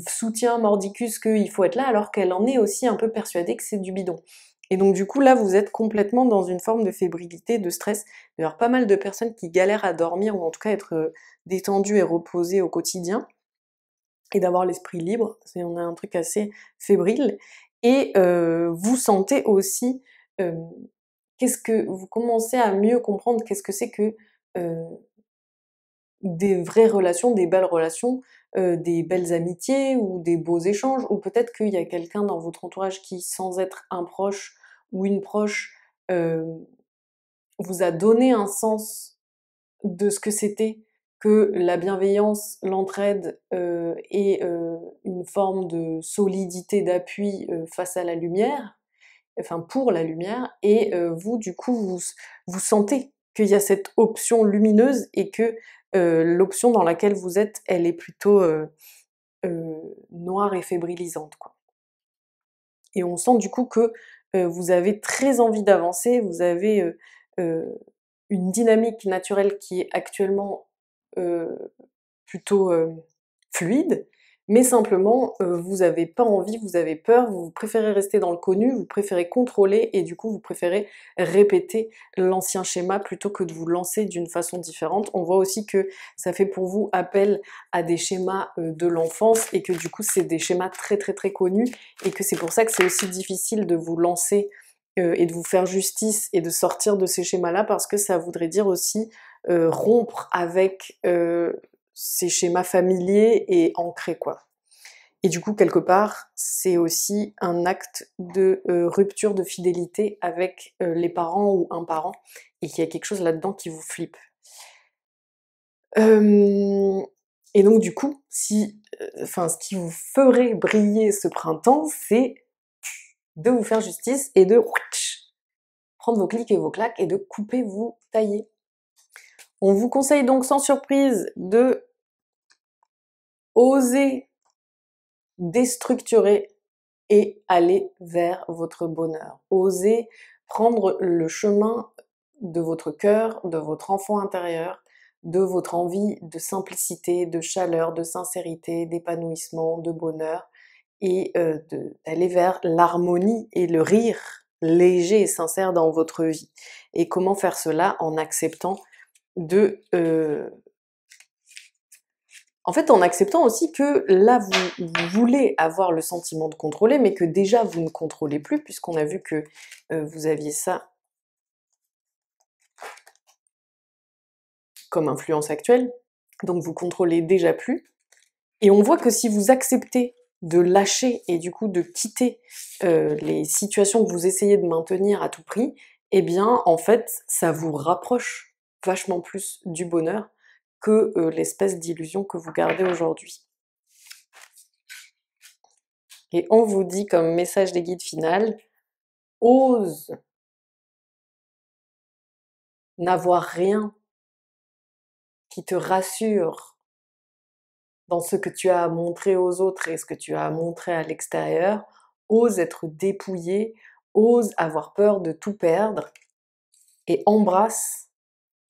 soutient mordicus qu'il faut être là, alors qu'elle en est aussi un peu persuadée que c'est du bidon. Et donc du coup là, vous êtes complètement dans une forme de fébrilité, de stress. Il y a pas mal de personnes qui galèrent à dormir, ou en tout cas être détendues et reposées au quotidien, et d'avoir l'esprit libre. On a un truc assez fébrile. Et vous sentez aussi, qu'est-ce que vous commencez à mieux comprendre qu'est-ce que c'est que euh, des vraies relations, des belles relations, des belles amitiés ou des beaux échanges, ou peut-être qu'il y a quelqu'un dans votre entourage qui, sans être un proche ou une proche, euh, vous a donné un sens de ce que c'était que la bienveillance, l'entraide et une forme de solidité d'appui face à la lumière, enfin pour la lumière, et vous du coup vous sentez qu'il y a cette option lumineuse et que l'option dans laquelle vous êtes, elle est plutôt noire et fébrilisante, quoi. Et on sent du coup que vous avez très envie d'avancer, vous avez euh, une dynamique naturelle qui est actuellement euh, plutôt fluide, mais simplement vous avez pas envie, vous avez peur, vous préférez rester dans le connu, vous préférez contrôler, et du coup vous préférez répéter l'ancien schéma plutôt que de vous lancer d'une façon différente. On voit aussi que ça fait pour vous appel à des schémas de l'enfance, et que du coup c'est des schémas très connus, et que c'est pour ça que c'est aussi difficile de vous lancer et de vous faire justice et de sortir de ces schémas-là, parce que ça voudrait dire aussi rompre avec ces schémas familiers et ancrés, quoi. Et du coup, quelque part, c'est aussi un acte de rupture de fidélité avec les parents ou un parent, et qu'il y a quelque chose là-dedans qui vous flippe. Et donc du coup, ce qui vous ferait briller ce printemps, c'est de vous faire justice et de prendre vos clics et vos claques et de couper, vous tailler. On vous conseille donc sans surprise de oser déstructurer et aller vers votre bonheur. Osez prendre le chemin de votre cœur, de votre enfant intérieur, de votre envie de simplicité, de chaleur, de sincérité, d'épanouissement, de bonheur, et d'aller vers l'harmonie et le rire léger et sincère dans votre vie. Et comment faire cela? En acceptant de En fait, en acceptant aussi que là, vous voulez avoir le sentiment de contrôler, mais que déjà vous ne contrôlez plus, puisqu'on a vu que vous aviez ça comme influence actuelle, donc vous contrôlez déjà plus. Et on voit que si vous acceptez de lâcher et du coup de quitter les situations que vous essayez de maintenir à tout prix, eh bien en fait ça vous rapproche vachement plus du bonheur que l'espèce d'illusion que vous gardez aujourd'hui. Et on vous dit comme message des guides final, ose n'avoir rien qui te rassure dans ce que tu as à montrer aux autres et ce que tu as à montrer à l'extérieur, ose être dépouillé, ose avoir peur de tout perdre et embrasse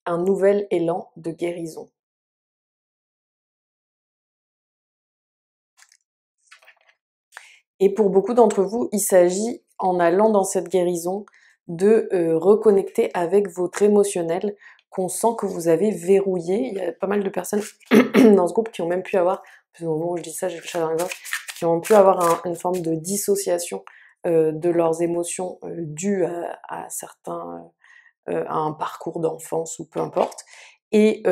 un nouvel élan de guérison. Et pour beaucoup d'entre vous, il s'agit, en allant dans cette guérison, de reconnecter avec votre émotionnel qu'on sent que vous avez verrouillé. Il y a pas mal de personnes dans ce groupe qui ont même pu avoir, au moment où je dis ça, j'ai le chat dans la gorge, qui ont pu avoir une forme de dissociation de leurs émotions dues à certains, à un parcours d'enfance ou peu importe, et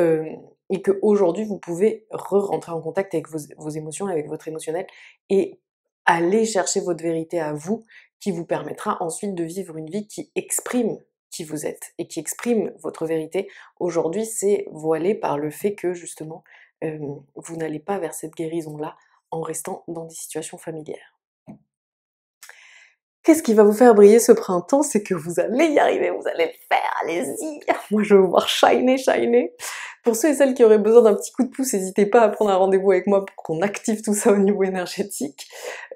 qu'aujourd'hui vous pouvez re-rentrer en contact avec vos émotions, avec votre émotionnel, et aller chercher votre vérité à vous, qui vous permettra ensuite de vivre une vie qui exprime qui vous êtes et qui exprime votre vérité. Aujourd'hui, c'est voilé par le fait que justement, vous n'allez pas vers cette guérison-là en restant dans des situations familières. Qu'est-ce qui va vous faire briller ce printemps? C'est que vous allez y arriver, vous allez le faire, allez-y! Moi je veux vous voir shiner, shiner! Pour ceux et celles qui auraient besoin d'un petit coup de pouce, n'hésitez pas à prendre un rendez-vous avec moi pour qu'on active tout ça au niveau énergétique.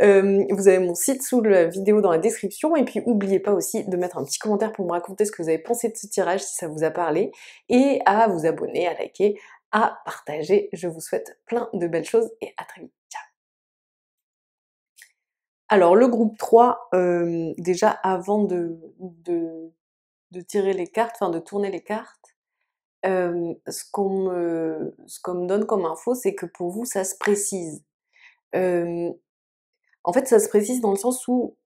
Vous avez mon site sous la vidéo dans la description, et puis n'oubliez pas aussi de mettre un petit commentaire pour me raconter ce que vous avez pensé de ce tirage si ça vous a parlé, et à vous abonner, à liker, à partager. Je vous souhaite plein de belles choses et à très vite. Ciao! Alors le groupe 3, déjà avant de tirer les cartes, enfin de tourner les cartes, ce qu'on me donne comme info, c'est que pour vous ça se précise. Hem, En fait ça se précise dans le sens où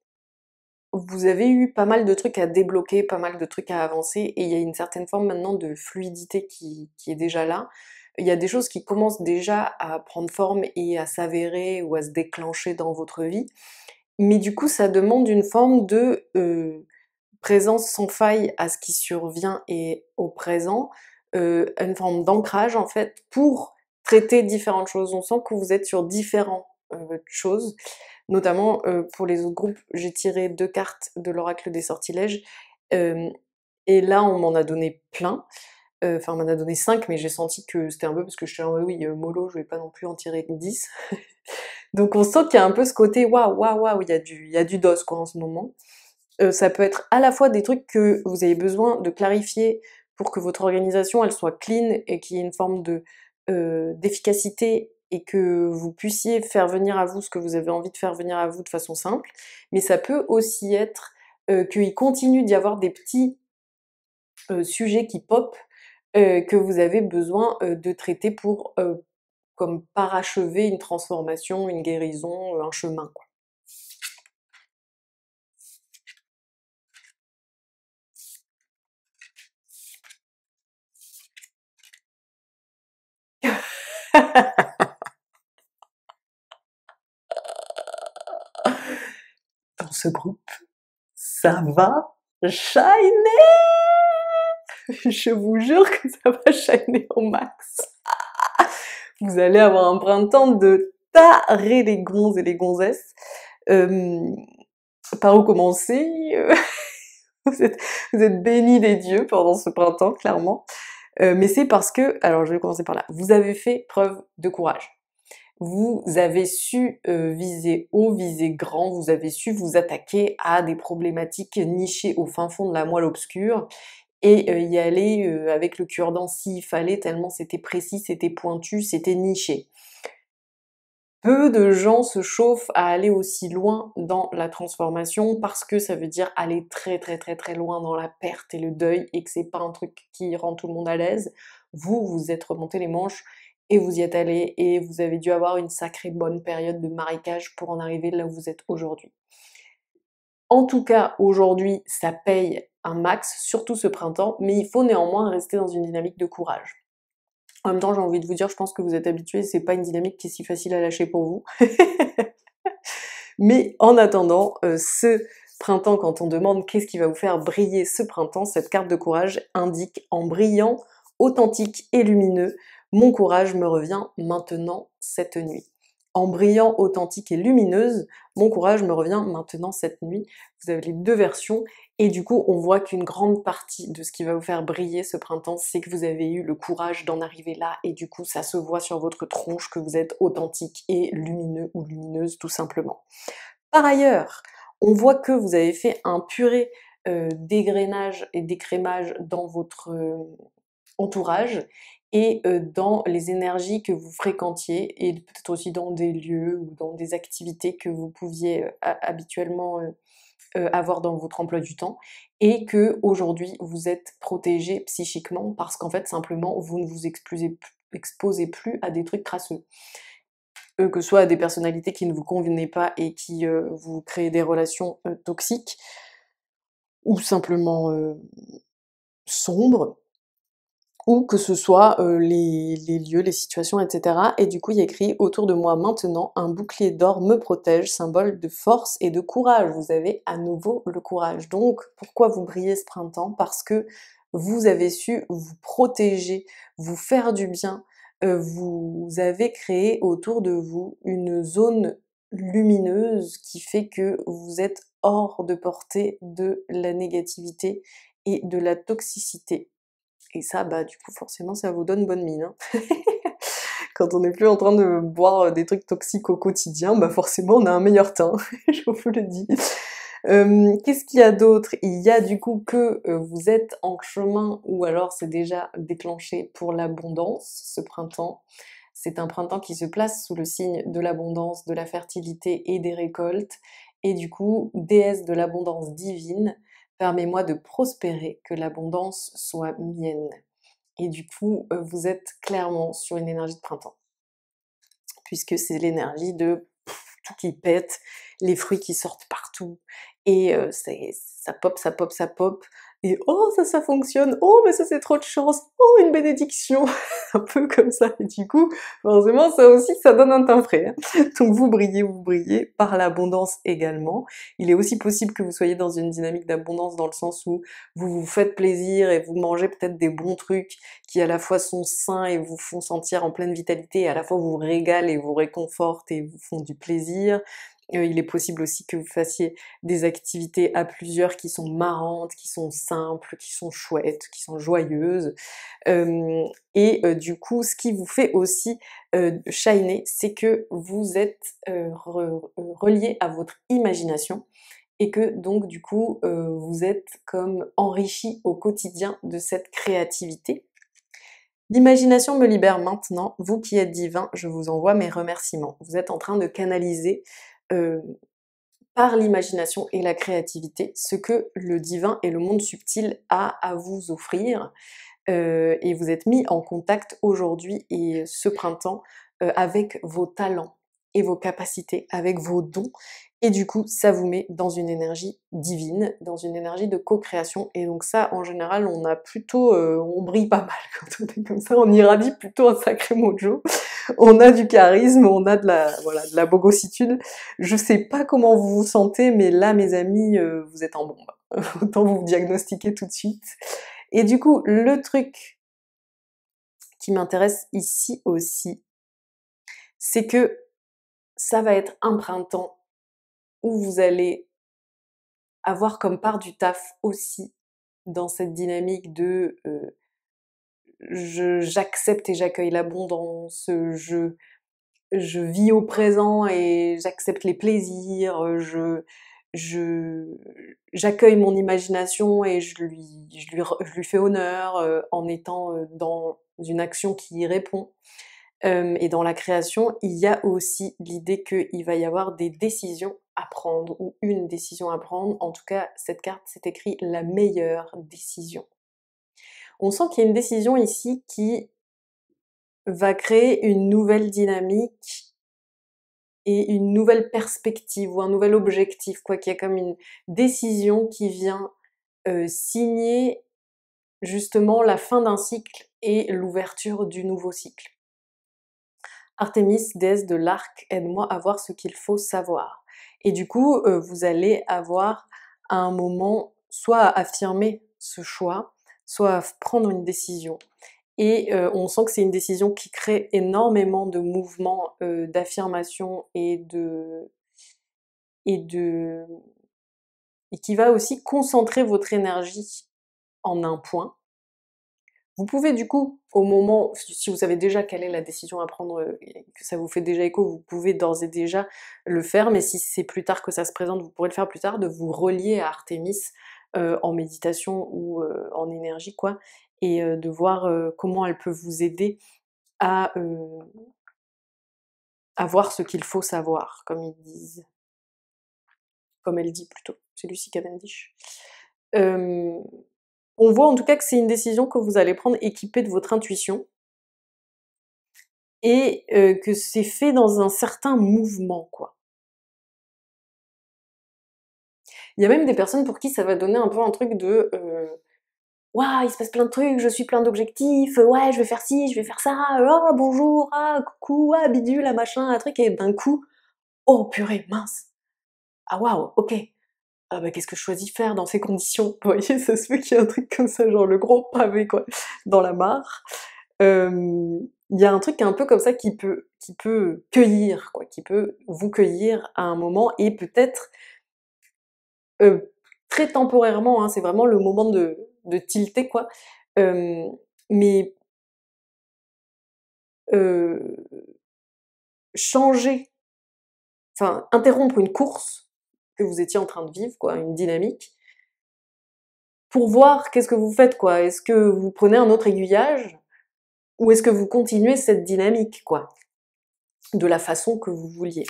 vous avez eu pas mal de trucs à débloquer, pas mal de trucs à avancer, et il y a une certaine forme maintenant de fluidité qui est déjà là. Il y a des choses qui commencent déjà à prendre forme et à s'avérer ou à se déclencher dans votre vie. Mais du coup, ça demande une forme de présence sans faille à ce qui survient et au présent, une forme d'ancrage en fait pour traiter différentes choses. On sent que vous êtes sur différentes choses, notamment pour les autres groupes, j'ai tiré 2 cartes de l'oracle des sortilèges, hem et là on m'en a donné plein, enfin on m'en a donné 5, mais j'ai senti que c'était un peu parce que j'étais en mode: «Oui, mollo, je vais pas non plus en tirer 10». Donc on sent qu'il y a un peu ce côté waouh, waouh, waouh, il y a du dos quoi en ce moment. Ça peut être à la fois des trucs que vous avez besoin de clarifier pour que votre organisation elle soit clean et qu'il y ait une forme de d'efficacité et que vous puissiez faire venir à vous ce que vous avez envie de faire venir à vous de façon simple. Mais ça peut aussi être qu'il continue d'y avoir des petits sujets qui pop, que vous avez besoin de traiter pour comme parachever une transformation, une guérison, un chemin, quoi. Dans ce groupe, ça va shiner! Je vous jure que ça va shiner au max. Vous allez avoir un printemps de tarés les gonzes et les gonzesses. Hem, Par où commencer? Vous êtes vous êtes bénis des dieux pendant ce printemps, clairement. Mais c'est parce que, alors je vais commencer par là, vous avez fait preuve de courage. Vous avez su viser haut, viser grand, vous avez su vous attaquer à des problématiques nichées au fin fond de la moelle obscure, et y aller avec le cure-dent s'il fallait, tellement c'était précis, c'était pointu, c'était niché. Peu de gens se chauffent à aller aussi loin dans la transformation parce que ça veut dire aller très très très très loin dans la perte et le deuil, et que c'est pas un truc qui rend tout le monde à l'aise. Vous, vous êtes remonté les manches et vous y êtes allé et vous avez dû avoir une sacrée bonne période de marécage pour en arriver là où vous êtes aujourd'hui. En tout cas, aujourd'hui, ça paye un max, surtout ce printemps, mais il faut néanmoins rester dans une dynamique de courage. En même temps, j'ai envie de vous dire, je pense que vous êtes habitués, c'est pas une dynamique qui est si facile à lâcher pour vous. Mais en attendant, ce printemps, quand on demande qu'est-ce qui va vous faire briller ce printemps, cette carte de courage indique en brillant, authentique et lumineux, mon courage me revient maintenant cette nuit. En brillant, authentique et lumineuse, mon courage me revient maintenant cette nuit. Vous avez les deux versions et du coup on voit qu'une grande partie de ce qui va vous faire briller ce printemps, c'est que vous avez eu le courage d'en arriver là et du coup ça se voit sur votre tronche que vous êtes authentique et lumineux ou lumineuse tout simplement. Par ailleurs, on voit que vous avez fait un purée d'égrenage et d'écrémage dans votre entourage et dans les énergies que vous fréquentiez et peut-être aussi dans des lieux ou dans des activités que vous pouviez habituellement avoir dans votre emploi du temps et que aujourd'hui vous êtes protégé psychiquement parce qu'en fait simplement vous ne vous exposez plus à des trucs crasseux. Que ce soit à des personnalités qui ne vous convenaient pas et qui vous créent des relations toxiques ou simplement sombres, ou que ce soit les lieux, les situations, etc. Et du coup, il y a écrit «Autour de moi maintenant, un bouclier d'or me protège, symbole de force et de courage». Vous avez à nouveau le courage. Donc, pourquoi vous brillez ce printemps? Parce que vous avez su vous protéger, vous faire du bien, vous avez créé autour de vous une zone lumineuse qui fait que vous êtes hors de portée de la négativité et de la toxicité. Et ça, bah, du coup, forcément, ça vous donne bonne mine, hein. Quand on n'est plus en train de boire des trucs toxiques au quotidien, bah forcément, on a un meilleur teint, je vous le dis. Qu'est-ce qu'il y a d'autre? Il y a du coup que vous êtes en chemin, ou alors c'est déjà déclenché pour l'abondance, ce printemps. C'est un printemps qui se place sous le signe de l'abondance, de la fertilité et des récoltes. Et du coup, déesse de l'abondance divine, permets-moi de prospérer, que l'abondance soit mienne. Et du coup, vous êtes clairement sur une énergie de printemps. Puisque c'est l'énergie de tout qui pète, les fruits qui sortent partout, et ça pop, ça pop, ça pop, et oh ça fonctionne, oh mais ça c'est trop de chance, oh une bénédiction, un peu comme ça, et du coup, forcément ça aussi ça donne un teint frais, hein. Donc vous brillez par l'abondance également. Il est aussi possible que vous soyez dans une dynamique d'abondance dans le sens où vous vous faites plaisir et vous mangez peut-être des bons trucs qui à la fois sont sains et vous font sentir en pleine vitalité, et à la fois vous régalent et vous réconfortent et vous font du plaisir. Il est possible aussi que vous fassiez des activités à plusieurs qui sont marrantes, qui sont simples, qui sont chouettes, qui sont joyeuses. Du coup, ce qui vous fait aussi shiner, c'est que vous êtes relié à votre imagination et que donc du coup, vous êtes comme enrichi au quotidien de cette créativité. L'imagination me libère maintenant, vous qui êtes divin, je vous envoie mes remerciements. Vous êtes en train de canaliser euh, par l'imagination et la créativité ce que le divin et le monde subtil a à vous offrir. Et vous êtes mis en contact aujourd'hui et ce printemps avec vos talents et vos capacités, avec vos dons. Et du coup, ça vous met dans une énergie divine, dans une énergie de co-création. Et donc ça, en général, on a plutôt, on brille pas mal quand on est comme ça. On irradie plutôt un sacré mojo. On a du charisme, on a de la, voilà, de la bogossitude. Je sais pas comment vous vous sentez, mais là, mes amis, vous êtes en bombe. Autant vous diagnostiquer tout de suite. Et du coup, le truc qui m'intéresse ici aussi, c'est que ça va être un printemps où vous allez avoir comme part du taf aussi dans cette dynamique de j'accepte et j'accueille l'abondance, je vis au présent et j'accepte les plaisirs, je j'accueille mon imagination et je lui fais honneur en étant dans une action qui y répond. Et dans la création, il y a aussi l'idée qu'il va y avoir des décisions à prendre ou une décision à prendre. En tout cas, cette carte, c'est écrit la meilleure décision. On sent qu'il y a une décision ici qui va créer une nouvelle dynamique et une nouvelle perspective ou un nouvel objectif, quoi, qu'il y a comme une décision qui vient signer justement la fin d'un cycle et l'ouverture du nouveau cycle. Artémis, déesse de l'arc, aide-moi à voir ce qu'il faut savoir. Et du coup, vous allez avoir à un moment soit à affirmer ce choix, soit à prendre une décision. Et on sent que c'est une décision qui crée énormément de mouvements d'affirmation et de et qui va aussi concentrer votre énergie en un point. Vous pouvez du coup, au moment, si vous savez déjà quelle est la décision à prendre, et que ça vous fait déjà écho, vous pouvez d'ores et déjà le faire, mais si c'est plus tard que ça se présente, vous pourrez le faire plus tard, de vous relier à Artémis en méditation ou en énergie, quoi, et de voir comment elle peut vous aider à, à voir ce qu'il faut savoir, comme ils disent. Comme elle dit plutôt, c'est Lucy Cavendish. On voit en tout cas que c'est une décision que vous allez prendre équipée de votre intuition et que c'est fait dans un certain mouvement, quoi. Il y a même des personnes pour qui ça va donner un peu un truc de «Waouh, il se passe plein de trucs, je suis plein d'objectifs, ouais, je vais faire ci, je vais faire ça, oh bonjour, ah coucou, ah bidule, ah machin, un truc» et d'un coup, «Oh purée, mince, ah waouh, OK, ah bah qu'est-ce que je choisis faire dans ces conditions?» Vous voyez, ça se peut qu'il y ait un truc comme ça, genre le gros pavé quoi, dans la mare. Il y a un truc un peu comme ça qui peut cueillir quoi, qui peut vous cueillir à un moment et peut-être, heu, très temporairement, hein, c'est vraiment le moment de tilter quoi, hem, mais, heu, changer, enfin interrompre une course que vous étiez en train de vivre quoi, une dynamique, pour voir qu'est-ce que vous faites quoi. Est-ce que vous prenez un autre aiguillage? Ou est-ce que vous continuez cette dynamique quoi, de la façon que vous vouliez?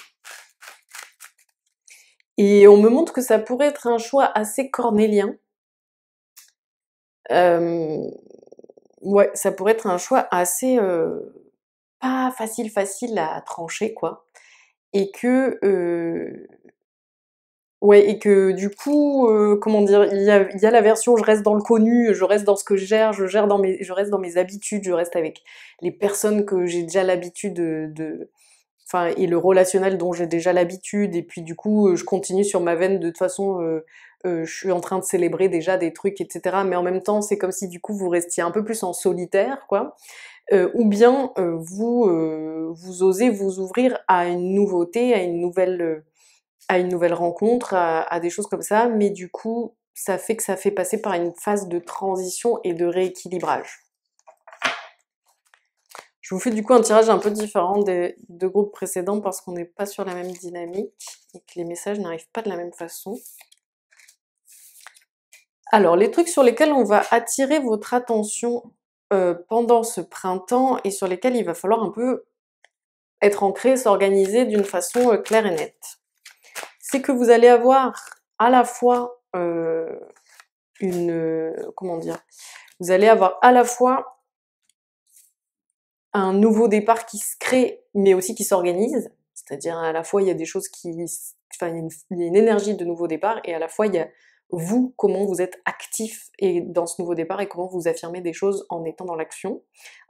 Et on me montre que ça pourrait être un choix assez cornélien. Hem, ouais, ça pourrait être un choix assez, pas facile à trancher quoi et que, ouais et que du coup, comment dire? Il y a la version je reste dans le connu, je reste dans ce que je reste dans mes habitudes, je reste avec les personnes que j'ai déjà l'habitude de enfin et le relationnel dont j'ai déjà l'habitude et puis du coup, je continue sur ma veine de toute façon, je suis en train de célébrer déjà des trucs et cetera, mais en même temps, c'est comme si du coup vous restiez un peu plus en solitaire quoi, ou bien, vous osez vous ouvrir à une nouveauté, à une nouvelle rencontre, à des choses comme ça, mais du coup, ça fait passer par une phase de transition et de rééquilibrage. Je vous fais du coup un tirage un peu différent des 2 groupes précédents parce qu'on n'est pas sur la même dynamique et que les messages n'arrivent pas de la même façon. Alors, les trucs sur lesquels on va attirer votre attention, pendant ce printemps et sur lesquels il va falloir un peu être ancré, s'organiser d'une façon, claire et nette. C'est que vous allez avoir à la fois, comment dire? Vous allez avoir à la fois un nouveau départ qui se crée, mais aussi qui s'organise. C'est-à-dire à la fois il y a des choses enfin il y a une énergie de nouveau départ et à la fois il y a vous, comment vous êtes actif et dans ce nouveau départ et comment vous affirmez des choses en étant dans l'action,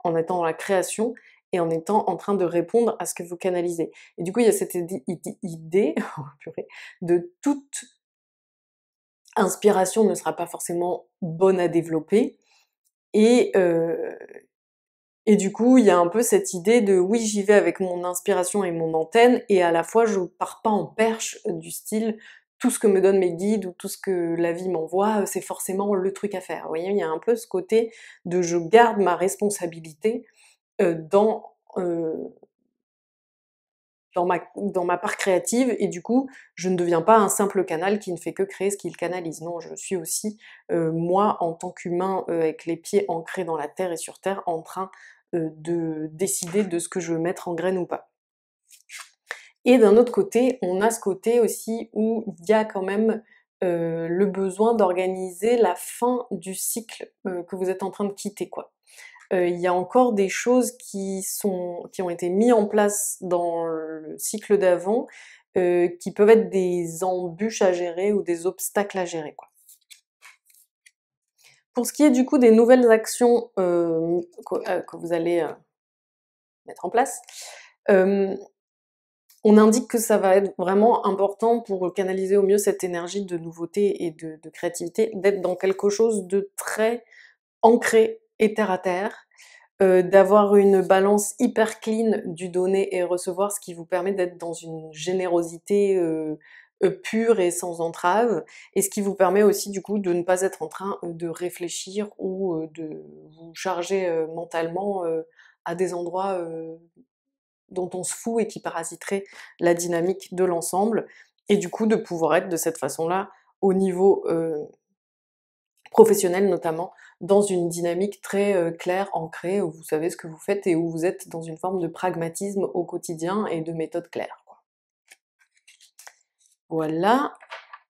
en étant dans la création et en étant en train de répondre à ce que vous canalisez. Et du coup il y a cette idée, oh purée, de toute inspiration ne sera pas forcément bonne à développer et et du coup, il y a un peu cette idée de oui, j'y vais avec mon inspiration et mon antenne, et à la fois je pars pas en perche du style tout ce que me donnent mes guides ou tout ce que la vie m'envoie, c'est forcément le truc à faire. Vous voyez, il y a un peu ce côté de je garde ma responsabilité dans dans ma part créative et du coup, je ne deviens pas un simple canal qui ne fait que créer ce qu'il canalise. Non, je suis aussi, moi, en tant qu'humain, avec les pieds ancrés dans la terre et sur terre, en train, de décider de ce que je veux mettre en graine ou pas. Et d'un autre côté, on a ce côté aussi où il y a quand même, le besoin d'organiser la fin du cycle, que vous êtes en train de quitter, quoi. il y a encore des choses qui ont été mises en place dans le cycle d'avant, qui peuvent être des embûches à gérer ou des obstacles à gérer, quoi. Pour ce qui est du coup des nouvelles actions que vous allez mettre en place, on indique que ça va être vraiment important pour canaliser au mieux cette énergie de nouveauté et de créativité, d'être dans quelque chose de très ancré et terre à terre, d'avoir une balance hyper clean du donner et recevoir, ce qui vous permet d'être dans une générosité pure et sans entrave, et ce qui vous permet aussi du coup de ne pas être en train de réfléchir ou de vous charger mentalement à des endroits dont on se fout et qui parasiteraient la dynamique de l'ensemble, et du coup de pouvoir être de cette façon-là au niveau professionnel notamment, dans une dynamique très claire, ancrée, où vous savez ce que vous faites et où vous êtes dans une forme de pragmatisme au quotidien et de méthode claire, quoi. Voilà,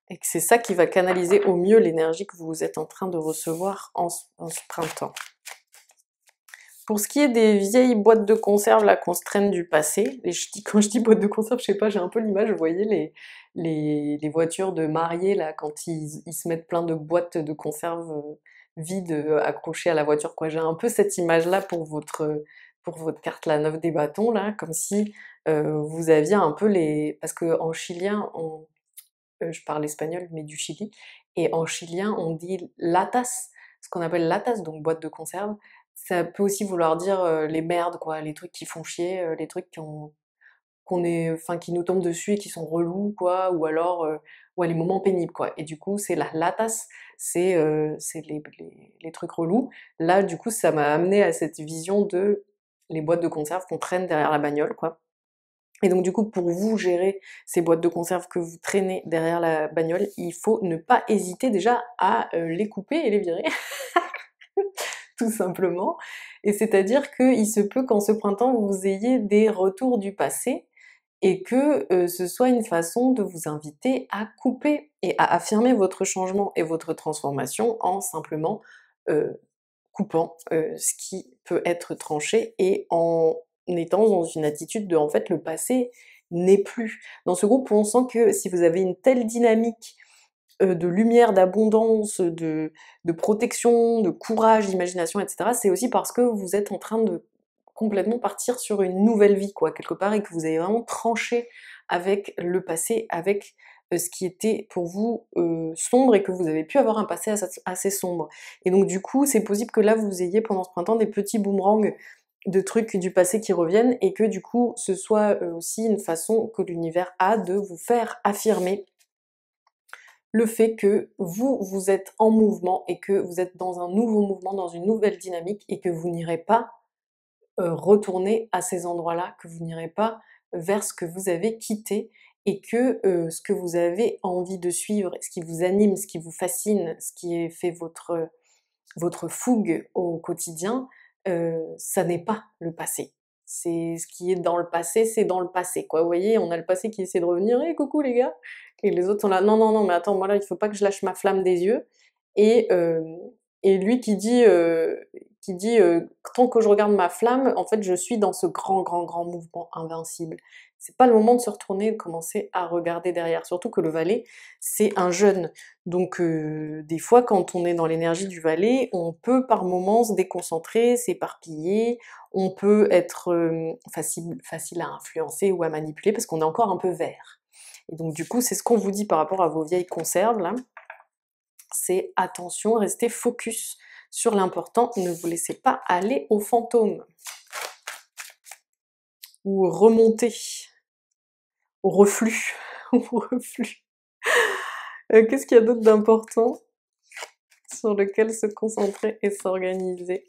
et que c'est ça qui va canaliser au mieux l'énergie que vous êtes en train de recevoir en ce printemps. Pour ce qui est des vieilles boîtes de conserve là qu'on se traîne du passé, et quand je dis boîte de conserve, je sais pas, j'ai un peu l'image, vous voyez les voitures de mariés là, quand ils se mettent plein de boîtes de conserve vides accrochées à la voiture, quoi. J'ai un peu cette image là pour votre carte la 9 des bâtons là, comme si vous aviez un peu parce que en chilien, je parle espagnol mais du Chili, et en chilien on dit latas, ce qu'on appelle latas, donc boîte de conserve. Ça peut aussi vouloir dire les merdes, quoi, les trucs qui font chier, les trucs qui nous tombent dessus et qui sont relous, quoi, ou alors ouais, les moments pénibles, quoi. Et du coup, c'est la latas, c'est les trucs relous. Là, du coup, ça m'a amené à cette vision de les boîtes de conserve qu'on traîne derrière la bagnole, quoi. Et donc du coup, pour vous gérer ces boîtes de conserve que vous traînez derrière la bagnole, il faut ne pas hésiter déjà à les couper et les virer. Tout simplement. Et c'est-à-dire qu'il se peut qu'en ce printemps, vous ayez des retours du passé et que ce soit une façon de vous inviter à couper et à affirmer votre changement et votre transformation en simplement coupant ce qui peut être tranché et en étant dans une attitude de en fait le passé n'est plus. Dans ce groupe, on sent que si vous avez une telle dynamique de lumière, d'abondance, de protection, de courage, d'imagination, etc., c'est aussi parce que vous êtes en train de complètement partir sur une nouvelle vie, quoi, quelque part, et que vous avez vraiment tranché avec le passé, avec ce qui était pour vous sombre, et que vous avez pu avoir un passé assez sombre. Et donc du coup, c'est possible que là, vous ayez pendant ce printemps des petits boomerangs de trucs du passé qui reviennent, et que du coup, ce soit aussi une façon que l'univers a de vous faire affirmer le fait que vous êtes en mouvement et que vous êtes dans un nouveau mouvement, dans une nouvelle dynamique, et que vous n'irez pas retourner à ces endroits-là, que vous n'irez pas vers ce que vous avez quitté, et que ce que vous avez envie de suivre, ce qui vous anime, ce qui vous fascine, ce qui fait votre fougue au quotidien, ça n'est pas le passé. C'est ce qui est dans le passé, c'est dans le passé, quoi. Vous voyez, on a le passé qui essaie de revenir: «Hey, coucou les gars!» et les autres sont là: «Non, non, non, mais attends, moi là, il faut pas que je lâche ma flamme des yeux», et lui qui dit: «Tant que je regarde ma flamme, en fait, je suis dans ce grand, grand, grand mouvement invincible». C'est pas le moment de se retourner et de commencer à regarder derrière, surtout que le Valet, c'est un jeune. Donc des fois, quand on est dans l'énergie du Valet, on peut par moments se déconcentrer, s'éparpiller, on peut être facile à influencer ou à manipuler parce qu'on est encore un peu vert. Et donc du coup, c'est ce qu'on vous dit par rapport à vos vieilles conserves là, c'est attention, restez focus sur l'important, ne vous laissez pas aller aux fantômes. Ou remonter au reflux. Au reflux. Qu'est-ce qu'il y a d'autre d'important sur lequel se concentrer et s'organiser?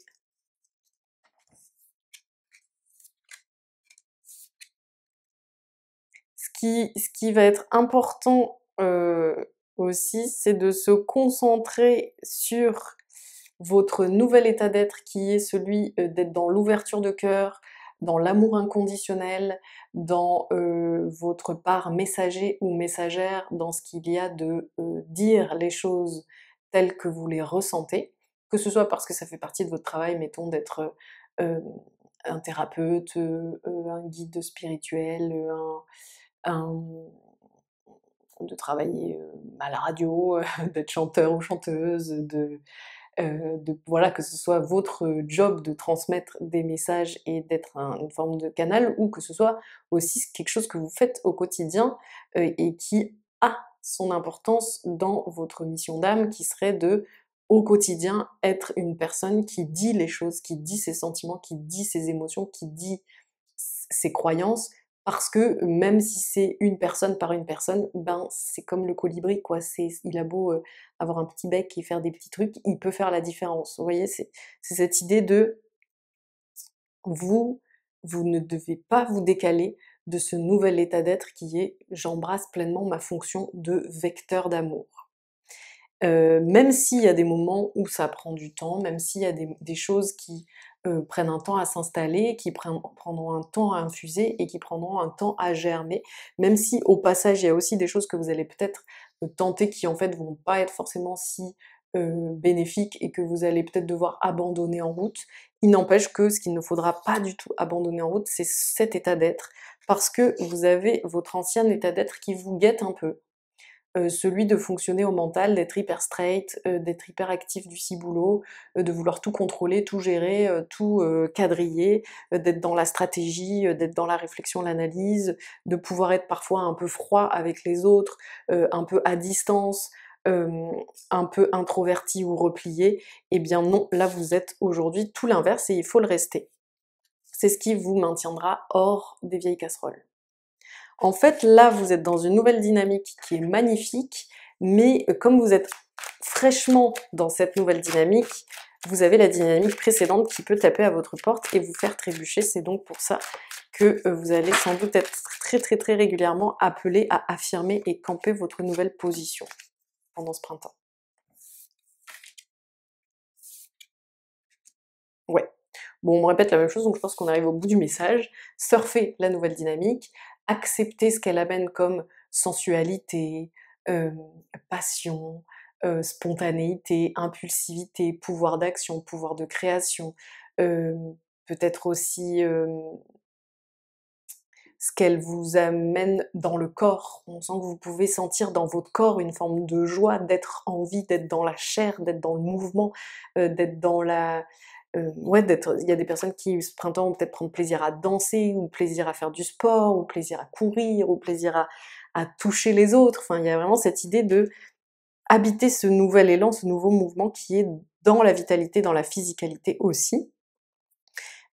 Ce qui va être important aussi, c'est de se concentrer sur votre nouvel état d'être qui est celui d'être dans l'ouverture de cœur, dans l'amour inconditionnel, dans votre part messager ou messagère, dans ce qu'il y a de dire les choses telles que vous les ressentez, que ce soit parce que ça fait partie de votre travail, mettons, d'être un thérapeute, un guide spirituel, un de travailler, à la radio, d'être chanteur ou chanteuse, voilà, que ce soit votre job de transmettre des messages et d'être une forme de canal, ou que ce soit aussi quelque chose que vous faites au quotidien et qui a son importance dans votre mission d'âme, qui serait de, au quotidien, être une personne qui dit les choses, qui dit ses sentiments, qui dit ses émotions, qui dit ses croyances, parce que même si c'est une personne par une personne, ben c'est comme le colibri quoi, il a beau avoir un petit bec et faire des petits trucs, il peut faire la différence. Vous voyez, c'est cette idée de vous, vous ne devez pas vous décaler de ce nouvel état d'être qui est j'embrasse pleinement ma fonction de vecteur d'amour. Même s'il y a des moments où ça prend du temps, même s'il y a des choses qui prennent un temps à s'installer, qui prendront un temps à infuser et qui prendront un temps à germer, même si au passage il y a aussi des choses que vous allez peut-être tenter qui en fait vont pas être forcément si bénéfiques et que vous allez peut-être devoir abandonner en route. Il n'empêche que ce qu'il ne faudra pas du tout abandonner en route, c'est cet état d'être, parce que vous avez votre ancien état d'être qui vous guette un peu. Celui de fonctionner au mental, d'être hyper straight, d'être hyper actif du ciboulot, de vouloir tout contrôler, tout gérer, tout quadriller, d'être dans la stratégie, d'être dans la réflexion, l'analyse, de pouvoir être parfois un peu froid avec les autres, un peu à distance, un peu introverti ou replié. Eh bien non, là vous êtes aujourd'hui tout l'inverse et il faut le rester. C'est ce qui vous maintiendra hors des vieilles casseroles. En fait, là, vous êtes dans une nouvelle dynamique qui est magnifique, mais comme vous êtes fraîchement dans cette nouvelle dynamique, vous avez la dynamique précédente qui peut taper à votre porte et vous faire trébucher. C'est donc pour ça que vous allez sans doute être très très très régulièrement appelé à affirmer et camper votre nouvelle position pendant ce printemps. Ouais. Bon, on me répète la même chose, donc je pense qu'on arrive au bout du message. Surfez la nouvelle dynamique, acceptez ce qu'elle amène comme sensualité, passion, spontanéité, impulsivité, pouvoir d'action, pouvoir de création, peut-être aussi ce qu'elle vous amène dans le corps. On sent que vous pouvez sentir dans votre corps une forme de joie, d'être en vie, d'être dans la chair, d'être dans le mouvement, d'être dans la ouais, il y a des personnes qui, ce printemps, vont peut-être prendre plaisir à danser, ou plaisir à faire du sport, ou plaisir à courir, ou plaisir à toucher les autres. Enfin, il y a vraiment cette idée de habiter ce nouvel élan, ce nouveau mouvement qui est dans la vitalité, dans la physicalité aussi.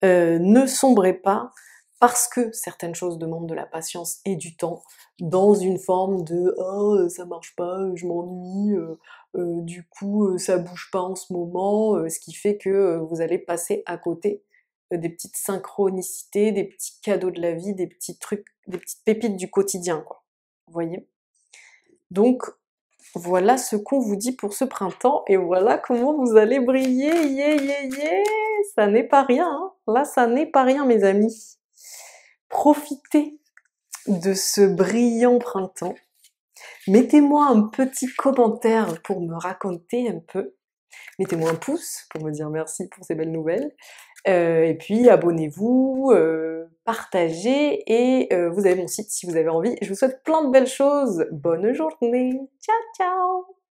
Ne sombrez pas, parce que certaines choses demandent de la patience et du temps, dans une forme de «Oh, ça marche pas, je m'ennuie, du coup, ça bouge pas en ce moment», ce qui fait que, vous allez passer à côté, des petites synchronicités, des petits cadeaux de la vie, des petits trucs, des petites pépites du quotidien, quoi. Vous voyez? Donc voilà ce qu'on vous dit pour ce printemps et voilà comment vous allez briller, yeah, yeah, yeah! Ça n'est pas rien, hein. Là, ça n'est pas rien mes amis. Profitez de ce brillant printemps. Mettez-moi un petit commentaire pour me raconter un peu. Mettez-moi un pouce pour me dire merci pour ces belles nouvelles. Et puis abonnez-vous, partagez et vous avez mon site si vous avez envie. Je vous souhaite plein de belles choses. Bonne journée. Ciao, ciao!